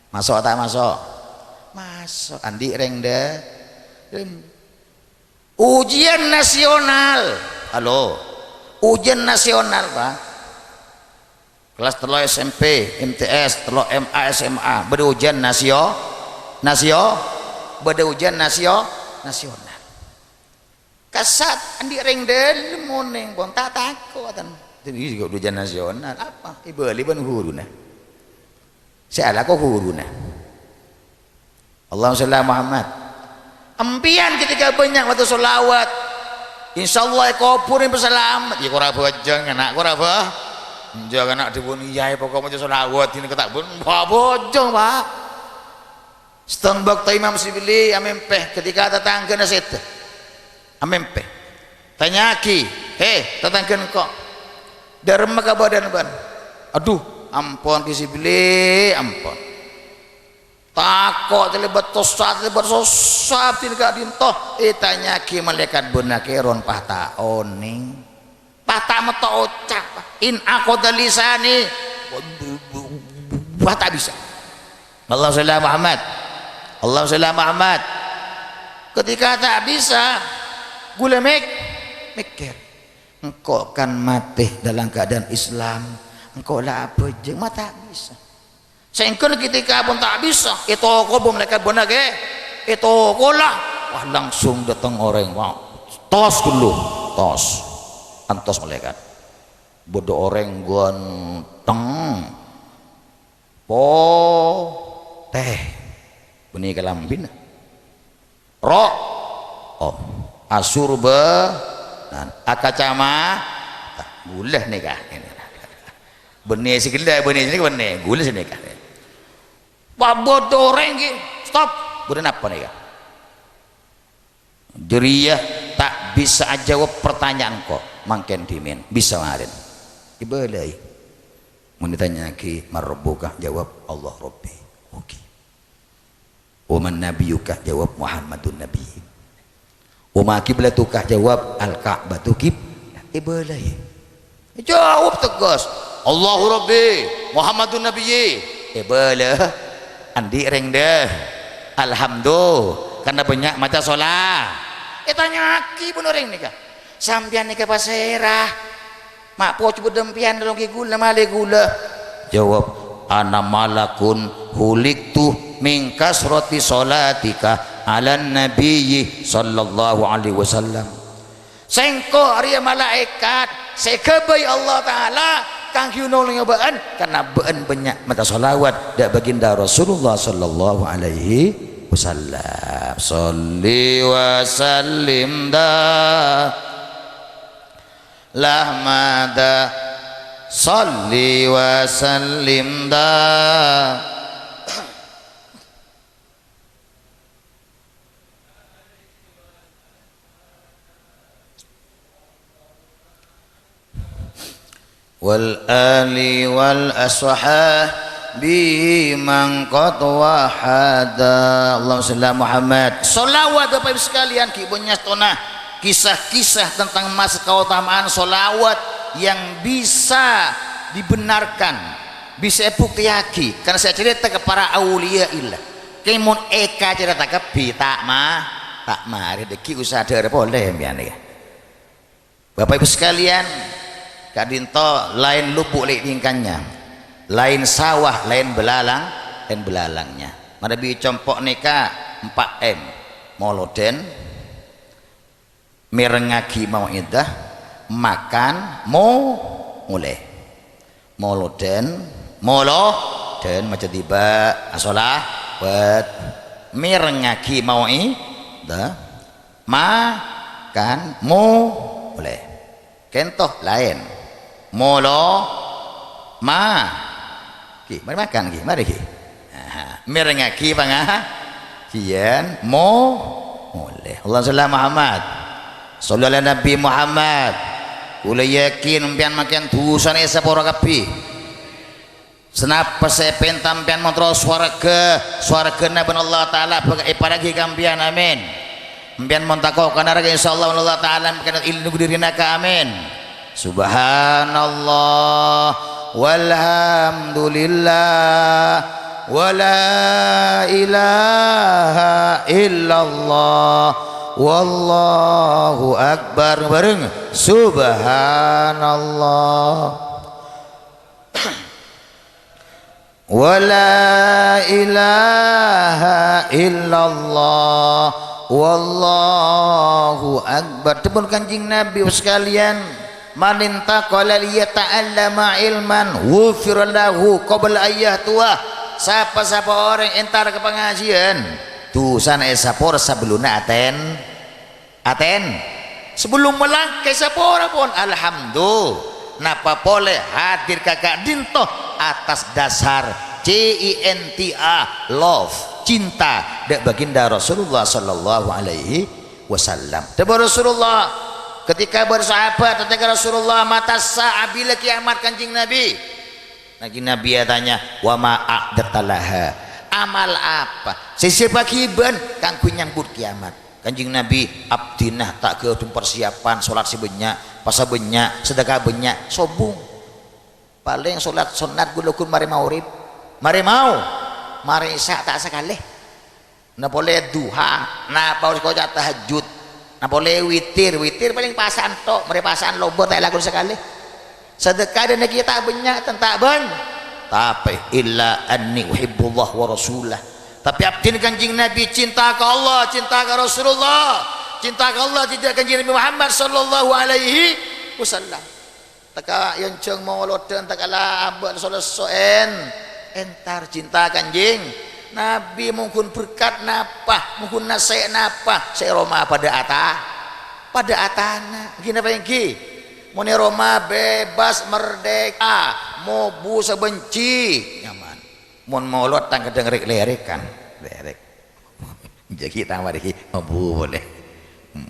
masuk tak masuk andi rengda ujian nasional ujian nasional pak kelas telo SMP MTS telo MA SMA beda ujian nasional kasat andi rengda moneng bon tak takut jadi juga ujian nasional apa ibu liban huruna saya kok huruna Allahumma sholli Muhammad. Empian ketika banyak waktu sholawat, insyaallah kubur yang berselamat. Ya kurang bojong anak kurang bah. Jangan anak dibun iya pokoknya sholawat ini ketak bun bojong pak. Stone bakta Imam Sibili amempeh ketika tetangga nasit. Amempeh. Tanya ki, tetangga kok. Darma ka badan ban. Aduh, ampun ki Sibili, ampun. Takut terlibat tosat tidak dintoh tanya ki malaikat bunake ron pata oning pata meto ocak in aku dalisani tak bisa Allah Muhammad ketika tak bisa gula mikir engkau kan mati dalam keadaan Islam engkau lah apa je tak bisa sehingga ketika pun tak bisa itu kau mereka benar ke itu kolah wah langsung datang orang wow tos dulu antos malaikat bodoh orang gonteng teh benih kelambin asurba dan akacama guleh nikah benih segala benih ini benih guleh sini nikah bodoh orang stop bodoh apa nih ya Juriyah tak bisa jawab pertanyaan kok mangken dimin bisa ngarin ibalai mau ditanya ki marbuka jawab Allah Rabbi oke Uman nabiyuka jawab Muhammadun Nabi Uma kiblatuka jawab Al-Ka'batu ibalai jawab tegas Allahu Rabbi Muhammadun Nabi ibalai andi reng deh alhamdulillah karena banyak maca sholat tanya aki pun orang nikah sampian nikah pasirah mak po coba dempian dalam gula male gula. Jawab, ana malakun huliktu min kasrati salatika ala nabiyyi sallallahu alaihi wasallam. Sengko arya malaikat sekebai Allah taala kang yunolong baan karena baan banyak mata salawat dak baginda Rasulullah sallallahu alaihi wasallam. Sholli wa sallim da lahmada sholli wa sallim da wal ali wal ashabi man qad wahada. Allahumma shalli ala Muhammad. Sholawat Bapak Ibu sekalian ki bonyastona kisah-kisah tentang masa keutamaan sholawat yang bisa dibenarkan, bisa epukiyaki karena saya cerita ke para aulia illah kemun eka cerita ke bi tak mari deki usaha ada boleh ya Bapak Ibu sekalian. Kadinto lain lubuk tingkannya, lain sawah, lain belalangnya. Madabi compok neka 4M moloden mirengaki mauidah makan mulai moloden macam tiba asolah buat mirengaki mauidah makan mulai kentoh lain molo ki mari makan ki mari ki mirengaki pangah kian mulai. Allah sallallahu Muhammad sallallahu Nabi Muhammad kula yakin mpian makan tusan esa pora kapi senapa saya pentam pian montro swarga nabi Allah taala iparagi kampian amin mpian montako kana raga insyaallah Allah taala kana ilmu dirina ka amin. Subhanallah walhamdulillah wala ilaha illallah wallahu akbar bareng subhanallah wala ilaha illallah wallahu akbar. Tepun Kanjeng Nabi sekalian, man taqala liyata'allama ilman wufira lahu qabla ayyah tua. Siapa orang entar ke pengajian tusan esapor sebelumnya aten sebelum melangkai sapora pun alhamdulillah napa boleh hadir kakak dinto atas dasar cinta love cinta dak baginda Rasulullah sallallahu alaihi wasallam. Debar Rasulullah ketika bersahabat ketika Rasulullah mata sa'a bila kiamat Kanjeng Nabi. Nabi tanya wa ma a'datalaha amal apa sesiapa kiban kanggo nyambut kiamat. Kanjeng Nabi abdinah tak ke persiapan salat sebanyak puasa banyak sedekah banyak sobung paling salat sunat gulukun mari maurib mari isya tak sekali na boleh duha na boleh kau tahajud na boleh witir paling pasan tok mari pasan lobo tak lagu sekali sedekah dan kita banyak tentak banyak tapi illa anni uhibbullah wa rasulah tapi abdin Kanjeng Nabi cinta ke Allah cinta ke Rasulullah cinta ke Allah tidak Kanjeng Nabi Muhammad sallallahu alaihi wasallam taka yang ceng mawalodan takala abad solesoen entar cinta Kanjeng Nabi mungkin berkat napa mungkin nasai napa saya Roma pada atana gini apa yang muni Roma bebas merdeka mau busa benci nyaman mun maulot tang kadang lerek jadi kita mari mabu boleh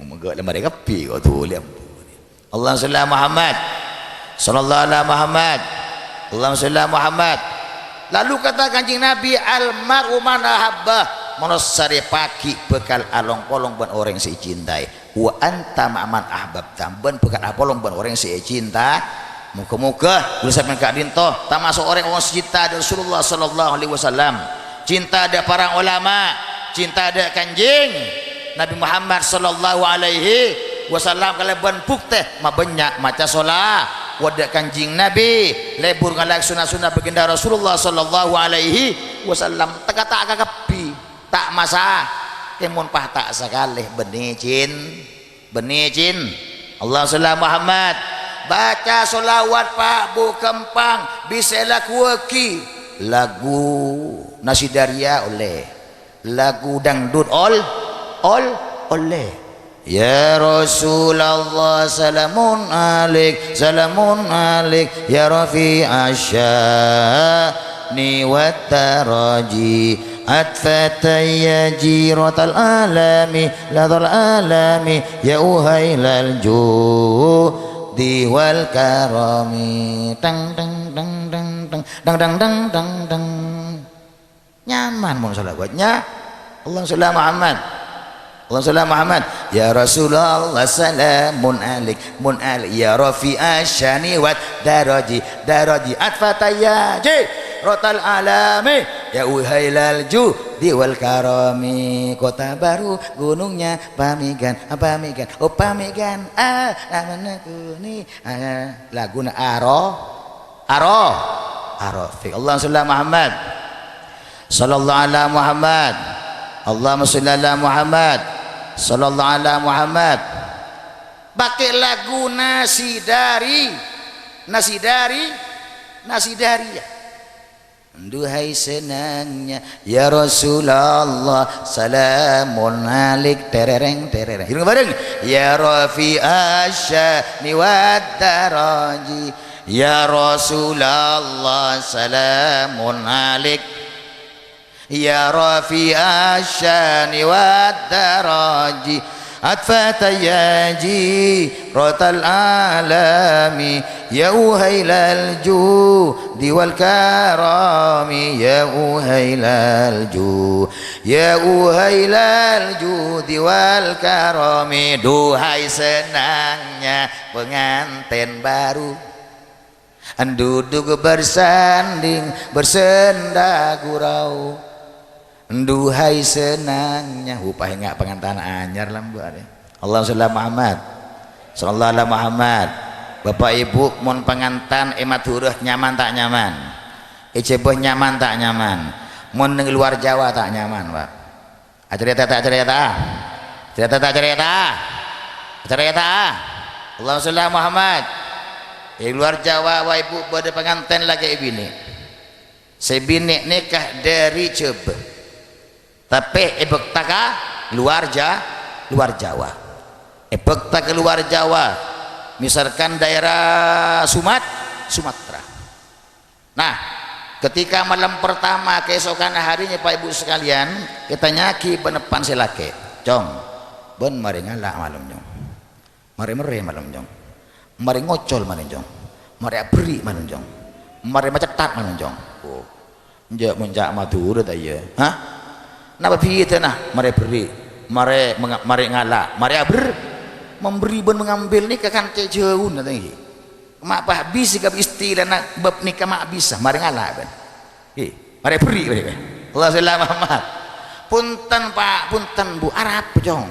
megak lemari kapi kau tu liam Allah sallallahu Muhammad sallallahu alaihi Muhammad Allah sallallahu Muhammad. Lalu kata Kanjeng Nabi almaru man ahabba monosari paki bekal along-polong ban orang yang cintai wa anta ma'man ahbabta ban bekal apolong ban orang yang cinta muka-muka boleh sampai kak dinto tak masuk orang cinta ada Rasulullah sallallahu alaihi wasallam cinta ada para ulama cinta ada Kanjeng Nabi Muhammad sallallahu alaihi wasallam kalau ban bukti mah banyak maca wadak kanjing Nabi lebur ngalak sunah-sunah baginda Rasulullah sallallahu alaihi wasallam teka tak kakepi tak masa kemun pah tak sakalih benicin Allah sallallahu Muhammad baca solawat Pak Bu Kempang bisa lakuaki lagu nasidaria oleh lagu dangdut oleh ya Rasulullah salamun alik ya Rafi asyani wa taraji atfataya jiratal alami ladal alami ya uhailal judi wal karami dang dang dang dang dang dang dang dang dang dang nyaman mau salawatnya Allah sallallahu Muhammad Allah sallallahu Muhammad ya Rasulullah salamun alik ya Rafi asyani wa daraji atfataya rotal alami ya uhailal judi wal karami kota baru gunungnya pamigan amanakuni laguna Arafiq Allah sallallahu Muhammad sallallahu ala Muhammad Allahumma sholli ala Muhammad sallallahu ala Muhammad pakai lagu nasidaria duhai senangnya ya Rasulullah salamun alik terereng hirung bareng ya Rafi asyani wad daraji ya Rasulullah salamun alik ya Rafi asyani wad daraji atfatayaji rotal alami ya uhailal judi wal karami ya uhailal judi wal karami duhai senangnya pengantin baru duduk bersanding bersenda gurau duhai senangnya upah enggak pengantin anyar lambu ada Allah sallallahu Muhammad sallallahu alaihi Muhammad Bapak Ibu mon pengantin emat huruf nyaman tak nyaman iceboh nyaman tak nyaman mon di luar Jawa tak nyaman Pak cerita Allah sallallahu Muhammad di luar Jawa Bapak Ibu pada pengantin lagi bini sebini nikah dari Jebel tapi ebek taka luar Jawa ebek taka luar Jawa misalkan daerah Sumatera nah ketika malam pertama keesokan harinya Pak Ibu sekalian kita nyaki penepan silake jong ben mari ngalak malam jong mari mere malam jong mari ngocol malam jong mari abri malam jong mari macetat malam jong oh njak menjak Madura ta ya hah napa piye nah mari beri mari ngalah mari aber memberi ben mengambil nikah kan ke jauh nanti mak bah bisa gab istilah nak bab nikah mak bisa mari ngalah ben mari beri Allah sallallahu Muhammad punten Pak punten Bu Arab jong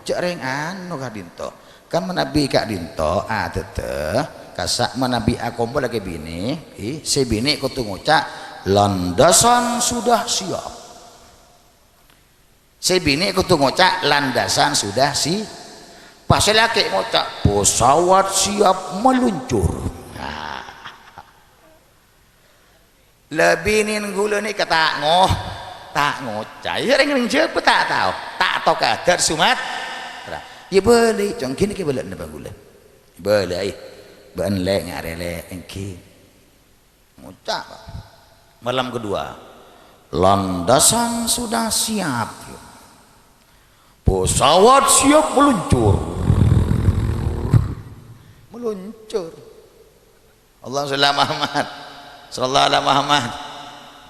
cek reng anu ka dinto kan menabi kak dinto teteh kasak menabi akombo lagi bini si bini kudu ngucak landasan sudah siap saya bini kudu ngocak landasan sudah pas laki ngocak pesawat siap meluncur lebih nin gula ni kata tak ngocak ya ring jep tak tahu kadar Sumatera ya boleh jong kini ke boleh napa gula boleh ben lek ngarele engki ngocak malam kedua landasan sudah siap pesawat siap meluncur Allah sallallahu alaihi Muhammad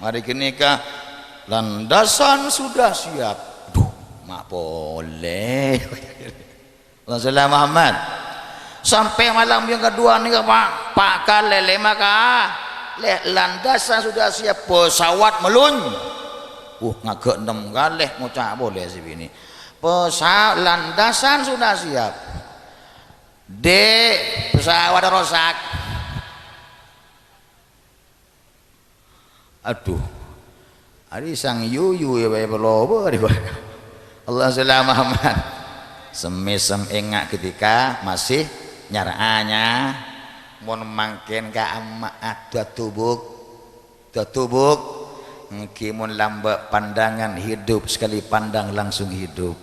mari kenika landasan sudah siap duh mak boleh Allah sallallahu Muhammad sampai malam yang kedua nih Pak kalele maka landasan sudah siap pesawat ngagek 6 kali ngucap boleh sih ini pesawat landasan sudah siap pesawat rosak aduh ari sang yuyu ya bae belobo di Allah sallallahu Muhammad semesem engak ketika masih nyaranya mun mangken ka amma ada tubuk ngimun lambak pandangan hidup sekali pandang langsung hidup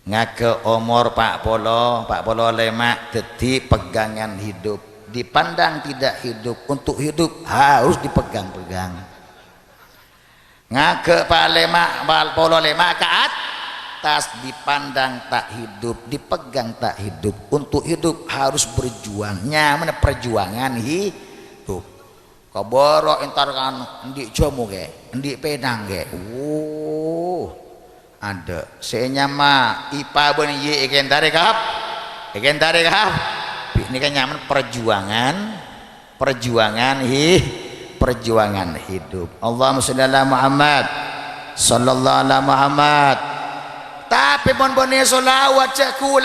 ngake omor Pak Polo lemak dadi pegangan hidup dipandang tidak hidup untuk hidup harus dipegang-pegang ngake Pak Polo lemak ke atas dipandang tak hidup dipegang tak hidup untuk hidup harus berjuang nyaman perjuangan hidup kaboro entar kan endi jomu ge endi pedang ge ada senyama ipa ben ye iken tarik kap ini kan nyaman perjuangan hidup Allahumma sholli ala Muhammad sallallahu ala Muhammad tapi bon-bonnya solawat jaku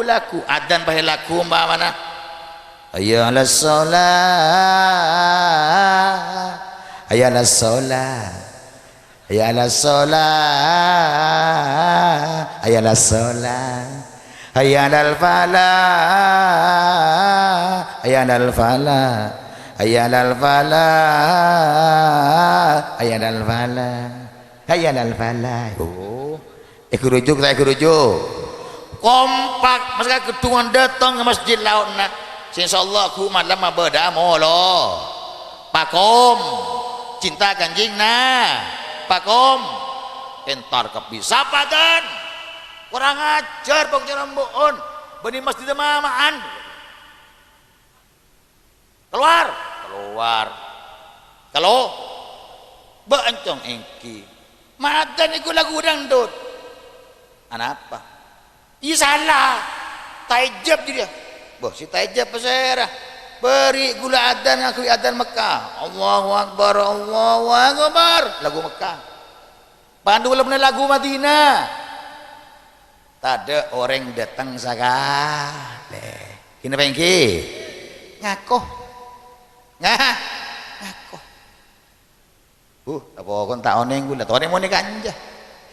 laku adan pahe laku mbak mana hayya ala sholat hayya ala sholat hayya ala sholat hayya ala sholat hayya alal falah hayya alal falah hayya alal falah hayya alal falah hayya alal falah rujuk kompak masalah ketuan datang ke masjid laut nak insyaallah aku malam beda molo pakom cinta kanjing nah pakom entar kebisa padan kurang ajar pokoknya rambuon benih masjid mamaan keluar kalau bencong engki madan iku lagu dangdut apa iya salah tajab dia boh si tajab pesera beri gula adan aku adan Mekah Allahu Akbar lagu Mekah pandu bener lagu Madinah tak ada orang datang sagale kini pengki ngakoh apa kon tak oneng gula tak oneng mau nikah aja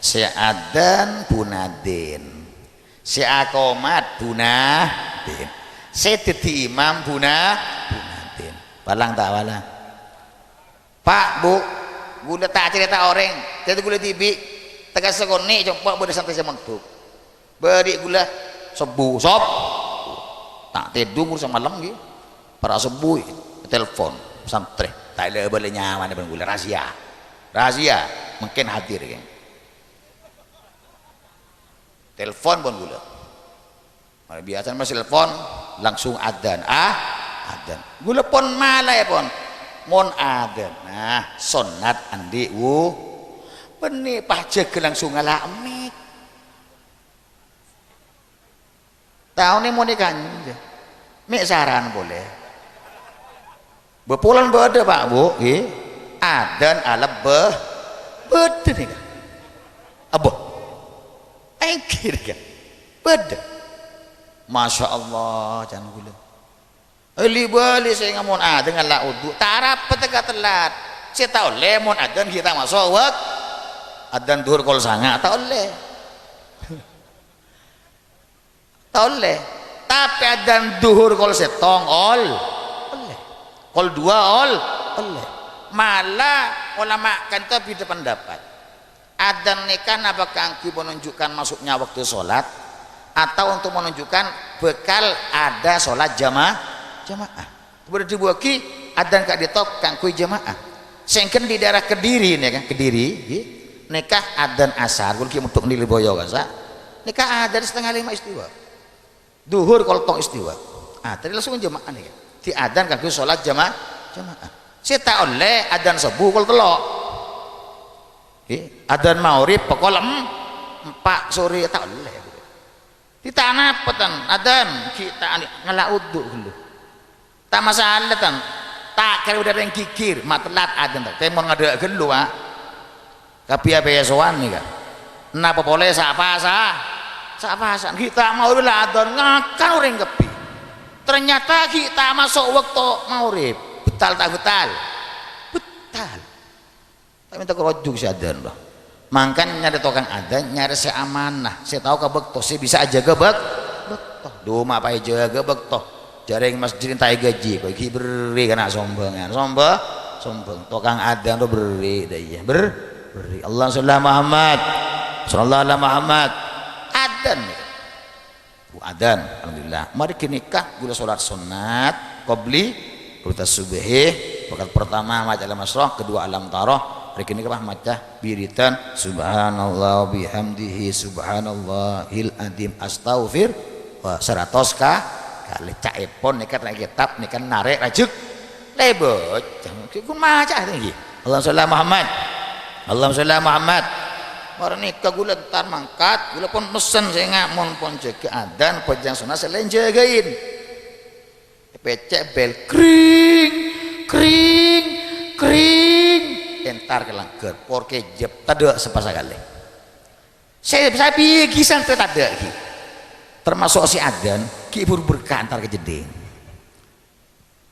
si adan bunadin si akomat bunadin si titi imam bunadin balang tak balang Pak Bu gula tak cerita orang cerita gula tibi tegas sekoni coba boleh santai sama tuh beri gula sebu sop tak tidur sama malam gitu para sebu telepon santai tak ada boleh nyaman dengan gula rahasia mungkin hadir kan telepon pun gula biasa masih telepon langsung adan adan gula pon malah ya pon mon adan nah sonat andi benih pajak langsung ngalah amik tahun ini mau nikah mik saran boleh bepulan beda Pak Bu adan alab beda nih kan apa engkir kan beda Masya Allah jangan gula bali saya ngamun dengan la udu tarap petega telat saya tahu lemon adan kita masuk waktu adan duhur kol sanga tak oleh tapi adan duhur kol setong oleh kol dua oleh malah ulama kan tapi pendapat adan nikah apakah angki menunjukkan masuknya waktu sholat atau untuk menunjukkan bekal ada sholat jamaah kemudian dibuaki adan kak ditok kangkui jamaah sengken di daerah Kediri nih kan Kediri nikah adan asar gulki untuk nilai boyo kan nikah adan setengah 5 istiwa duhur kalau tong istiwa tadi langsung jamaah nih kan di adan kangkui sholat jamaah saya tak oleh adan sebuh kalau telok adan maurib pokol 4 sore tak oleh di tanah petan adan kita ngalah uduk dulu tak masalah tan tak kira udah yang kikir matelat adan tak temon ngada gelu tapi apa ya soan nih kan napa boleh sapasa kita mau lah adan ngakan orang kepi ternyata kita masuk waktu maurib Betal tak betal? Betal. Tapi minta kerojok si adan loh. Mangkan nyari tukang adan, nyari si amanah. Saya tahu ke bekto, saya bisa aja ke bekto. Duma apa aja ke bekto. Jaring masjid tak gaji, bagi beri kena sombongan, sombong. Tukang adan tuh beri, dah beri. Allah sallallahu Muhammad, sallallahu alaihi Muhammad. Adan. Adan, alhamdulillah. Mari kita gula sholat sunat, qabli, gula subuh, waktu pertama maca alam asroh, kedua alam taroh. Hari ini apa maca biritan subhanallah bihamdihi subhanallahil adim astaghfir wa 100 kali caepon nekat lagi kitab nekat narek rajuk lebot kun maca lagi Allahumma sholli Muhammad Allahumma sholli Muhammad marani kagula entar mangkat gula pun mesen saya ngamon pun jaga adan pojang sunah selain jagain pecek bel kring entar kelangker porke jep tada sepasa kali saya piye kisah tada ki termasuk si adan ki buru berkah antar kejeding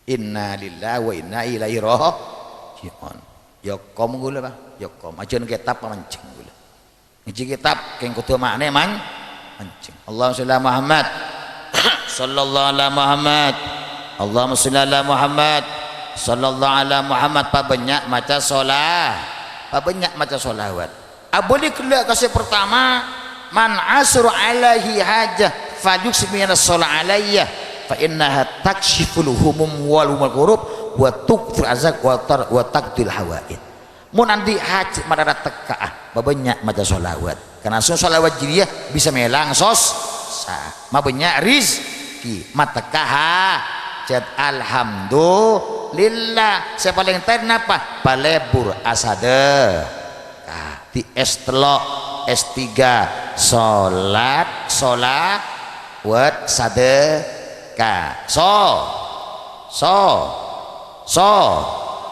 inna lillahi wa inna ilaihi raji'un yakom gula bah yakom ajeun kitab mancing gula ngiji kitab keng kudu makne mancing Allahumma sholli Muhammad sallallahu alaihi Muhammad Allahumma sholli ala Muhammad sallallahu alaihi Muhammad pa banyak maca sholawat abuli kelak kasih pertama man asru alaihi hajah falyuksib minas sholat alayya fa innaha takshiful humum wal qurub wa tuqfir azak wa taqdil hawaid mun andi haji madara teka banyak maca sholawat karena sholawat jiliyah bisa melang ma banyak rizki matakaha jad alhamdulillah saya paling ternapa palebur asade di S3 sholat wat sadekah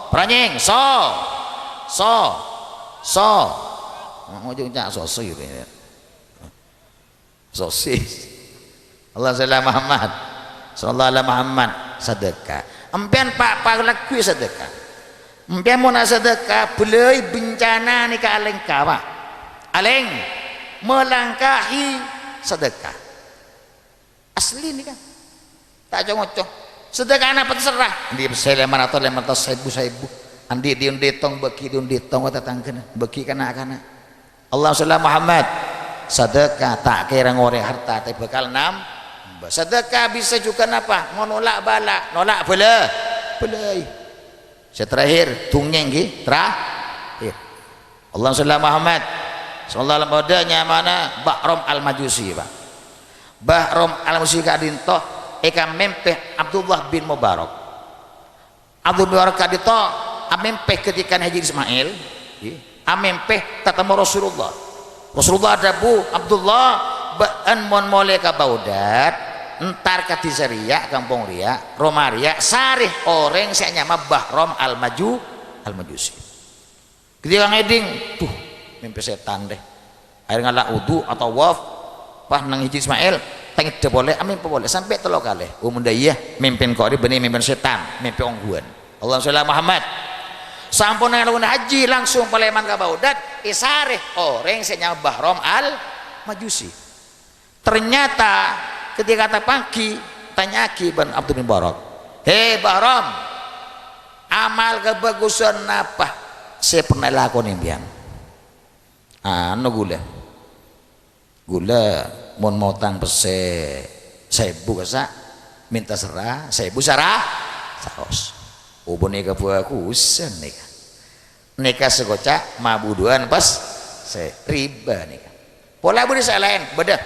peranying mau jengcak sosis Allah sallallahu Muhammad sallallahu alaihi Muhammad sedekah empian pak laku sedekah empian mau sedekah belai bencana ni ke aleng kawa aleng melangkahi sedekah asli ni kan tak congok sedekah apa terserah di saya 500 1000 andi diunditong bagi diunditong kata tangkena bagi kana Allah sallallahu Muhammad sedekah tak kira ngore harta tapi bakal sedekah bisa juga apa nolak bala nolak belai saya terakhir tunggeng terakhir Allah sallallahu Muhammad sallallahu alaihi wadanya mana Bahrom al-Majusi pak Bahrom al-Majusi kadinto eka mempeh Abdullah bin Mubarak Abdullah bin Mubarak kadinto amempeh ketika Haji Ismail amempeh tatamo Rasulullah adabu Abdullah baan mon mole ka Baudat entar ka Tisaria kampung Ria Romaria sarih orang saya nyama Bahrom al-Majusi ketika ngeding tuh mimpi setan deh air ngalak udu atau waf pas nang Haji Ismail tengit de boleh amin boleh sampai telo kali umunda iya mimpin kok di benih mimpin setan mimpi ongguan Allah sallallahu Muhammad sampun nang haji langsung paleman ka Baudat isarih orang saya nyama Bahrom al-Majusi ternyata ketika pagi tanya Ki bin Abdul bin Barak Bahrom amal kebagusan apa saya pernah lakukan impian gula mon motang pese saya kasa minta serah saya saos ubun nika bagusan nika segoca mabuduan pas saya riba nika pola budi saya lain beda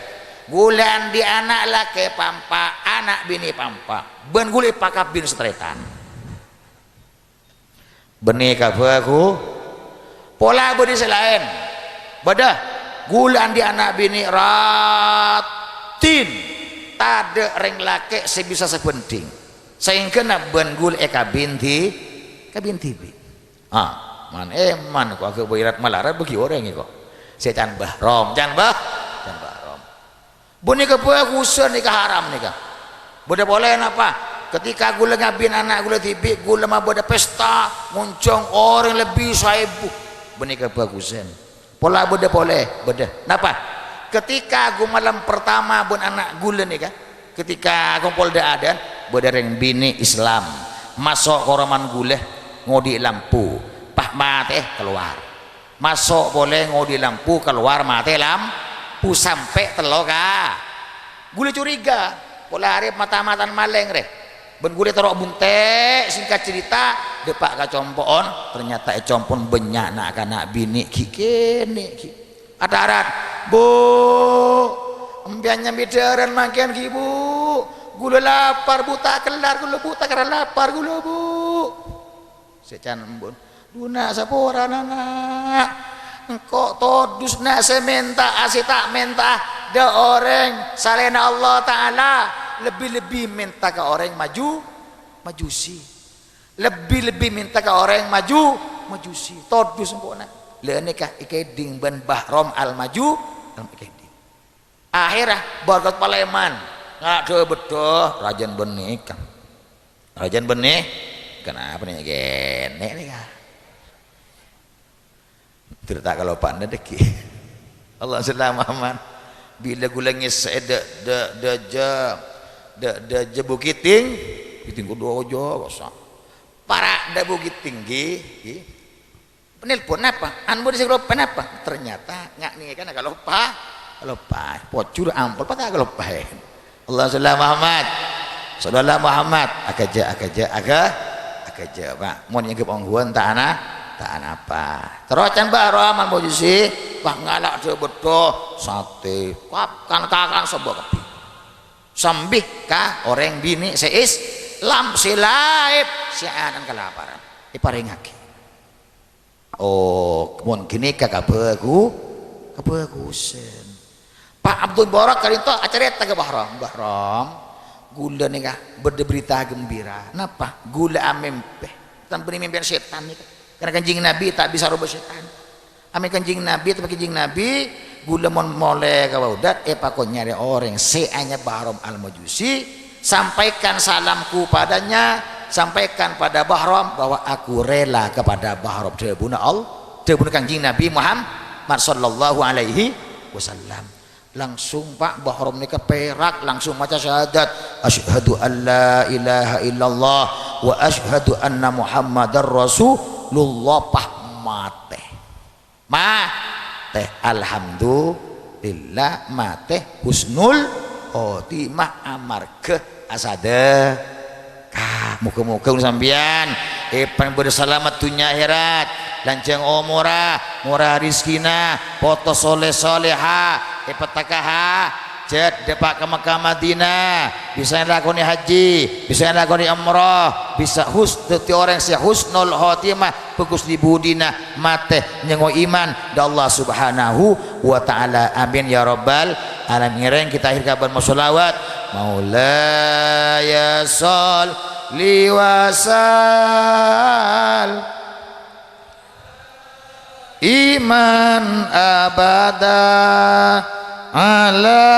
gulan di anak laki pampa anak bini pampa ben guli pakap bin setretan benih kabaku pola budi selain beda gulan di anak bini ratin tade reng laki sebisa sepenting sehingga ben guli eka binti bi man kok aku berat malarat bagi orang ini kok saya can Bahrom boni ke puasa nikah haram nikah boleh apa ketika gula ngabin anak gula tibi gula mah ada pesta muncung orang lebih saibu benika bagusan pola beda boleh beda napa ketika gue malam pertama bun anak gula nih kan ketika kumpul adan beda reng bini Islam masuk koraman gula ngodi lampu pah mate keluar masuk boleh ngodi lampu keluar mate lampu sampai teloga gula curiga pola arif mata-matan maleng reh ben gule terok bunte singkat cerita depak kacompon ternyata compon banyak nak anak bini kikene ada arat bu empiannya bidaran makan ki bu gula lapar buta kelar gula buta karena lapar gula bu secan embun duna sapora anak engkau todus nak sementa asita menta de orang salena Allah Ta'ala lebih-lebih minta ke orang majusi lebih-lebih minta ke orang majusi todus sempurna lene kah ikeding ban bahrom al maju dalam ikeding akhirnya berkat paleman nggak ada betul rajan benih kenapa nih gene nih kah cerita kalau pandai deki Allah selama aman bila gulangnya saya de bukit tinggi kedua ojo kosa para de bukit tinggi penelpon apa anbo di segera apa ternyata nggak nih kan agak lupa pocur ampul patah agak lupa Allah sallallahu Muhammad sallallahu Muhammad akaja pak mau nyegep ongguan tak apa terus can baru aman bojusi wah ngalak de bedo sate kan kakang sebuah kepi sambih kah orang bini seis lam silaip sianan kelaparan iparingake oh mun kini kakak kebagusan Pak Abdul Barak karinto acara eta ke Bahram gula nih kah berberita gembira napa gula amempeh tanpa mimpian setan nih karena kanjing Nabi tak bisa rubah setan ame kanjing Nabi tapi kanjing Nabi gula mon mole kawaudat pakon nyari orang seanya Bahram al-Majusi sampaikan salamku padanya sampaikan pada Bahram bahwa aku rela kepada Bahram debuna kanjing Nabi Muhammad sallallahu alaihi wasallam langsung Pak Bahram nikah perak langsung maca syahadat asyhadu an la ilaha illallah wa asyhadu anna muhammadar rasulullah pah mate alhamdulillah mate husnul khotimah amarga asada kah muka-muka sampean pan berselamat dunia akhirat lanjang murah rizkina foto soleh soleha petakaha jad depak ke Mekah Madinah bisa lakoni haji bisa lakoni umrah bisa husnul orang si husnul khotimah bagus di budina mate nyengo iman da Allah subhanahu wa ta'ala amin ya rabbal alamin kita akhir kabar masolawat maulaya sholli wasal iman abada ala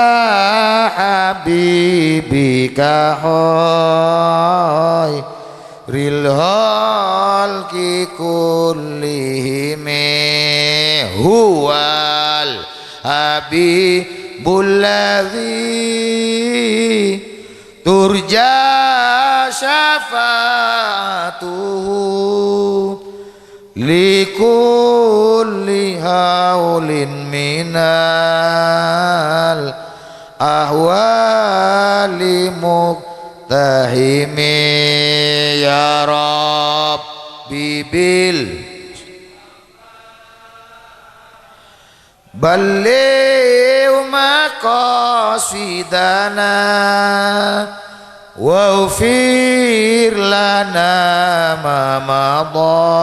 habibika hoy rilhalki kullihim huwal habibul ladzi turja syafa'atuhu likulli haulin minal ahwali muktahimi ya Rabbi bil balligh maqasidana waghfir lana ma madha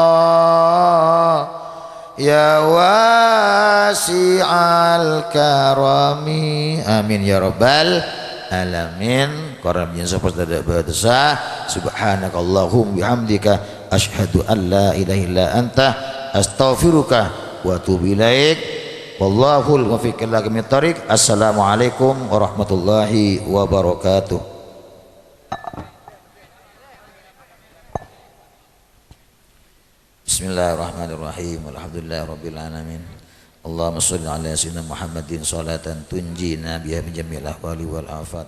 ya wasi'al karami amin ya rabbal alamin karamnya sapa tidak batasah subhanakallahum bihamdika asyhadu an la ilaha illa anta astaghfiruka wa atubu ilaik wallahul muwaffiq ila aqwamit thoriq assalamualaikum warahmatullahi wabarakatuh. Bismillahirrahmanirrahim. Alhamdulillahirabbil alamin. Allahumma shalli ala sayyidina Muhammadin salatan tunjina biha min jami'il ahwali wal afat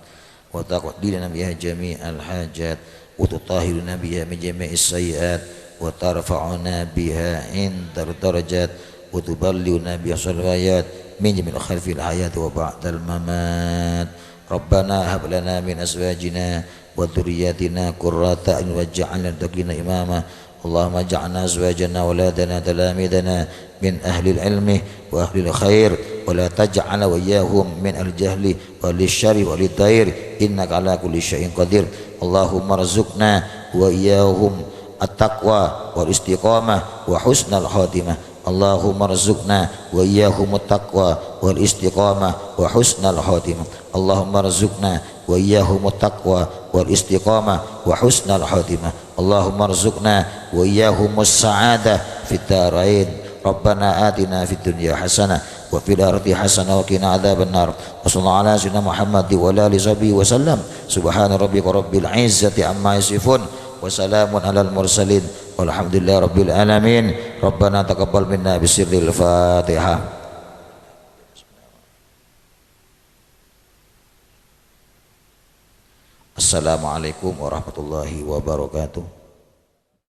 wa taqdilana biha jami'al hajat wa tutahhiruna biha min jami'is sayyi'at wa tarfa'una biha indal darajat wa tuballighuna biha salawat min jami'il khair fil hayat wa ba'dal mamat. Rabbana hab lana min azwajina wa dhurriyyatina qurrata a'yun waj'alna lil imama. Allahumma ja'alna azwajana wa auladana talamidana min ahli al-ilmi wa ahli al-khair wa la taj'ala wa iyyahum min al-jahli wa lisyarri wa lidair innaka ala kulli syai'in qadir. Allahumma rzuqna wa iyyahum at-taqwa wal istiqamah wa husnal khatimah. Allahumma rzuqna wa iyyahum at-taqwa wal istiqamah wa husnal khatimah. Allahumma rzuqna wa iyyahum at-taqwa wal istiqamah wa husnal khatimah. Allahumma rzuqna wa iyyahum as-sa'adah fid dharain. Rabbana atina fid dunya hasanah wa fil akhirati hasanah wa qina adzabannar. Wa sallallahu ala sayyidina Muhammad wa ala alihi washabihi wasallam. Subhana rabbika rabbil izzati amma yasifun wa salamun alal mursalin walhamdulillahi rabbil alamin. Rabbana taqabbal minna bisirril Fatihah. Assalamualaikum warahmatullahi wabarakatuh.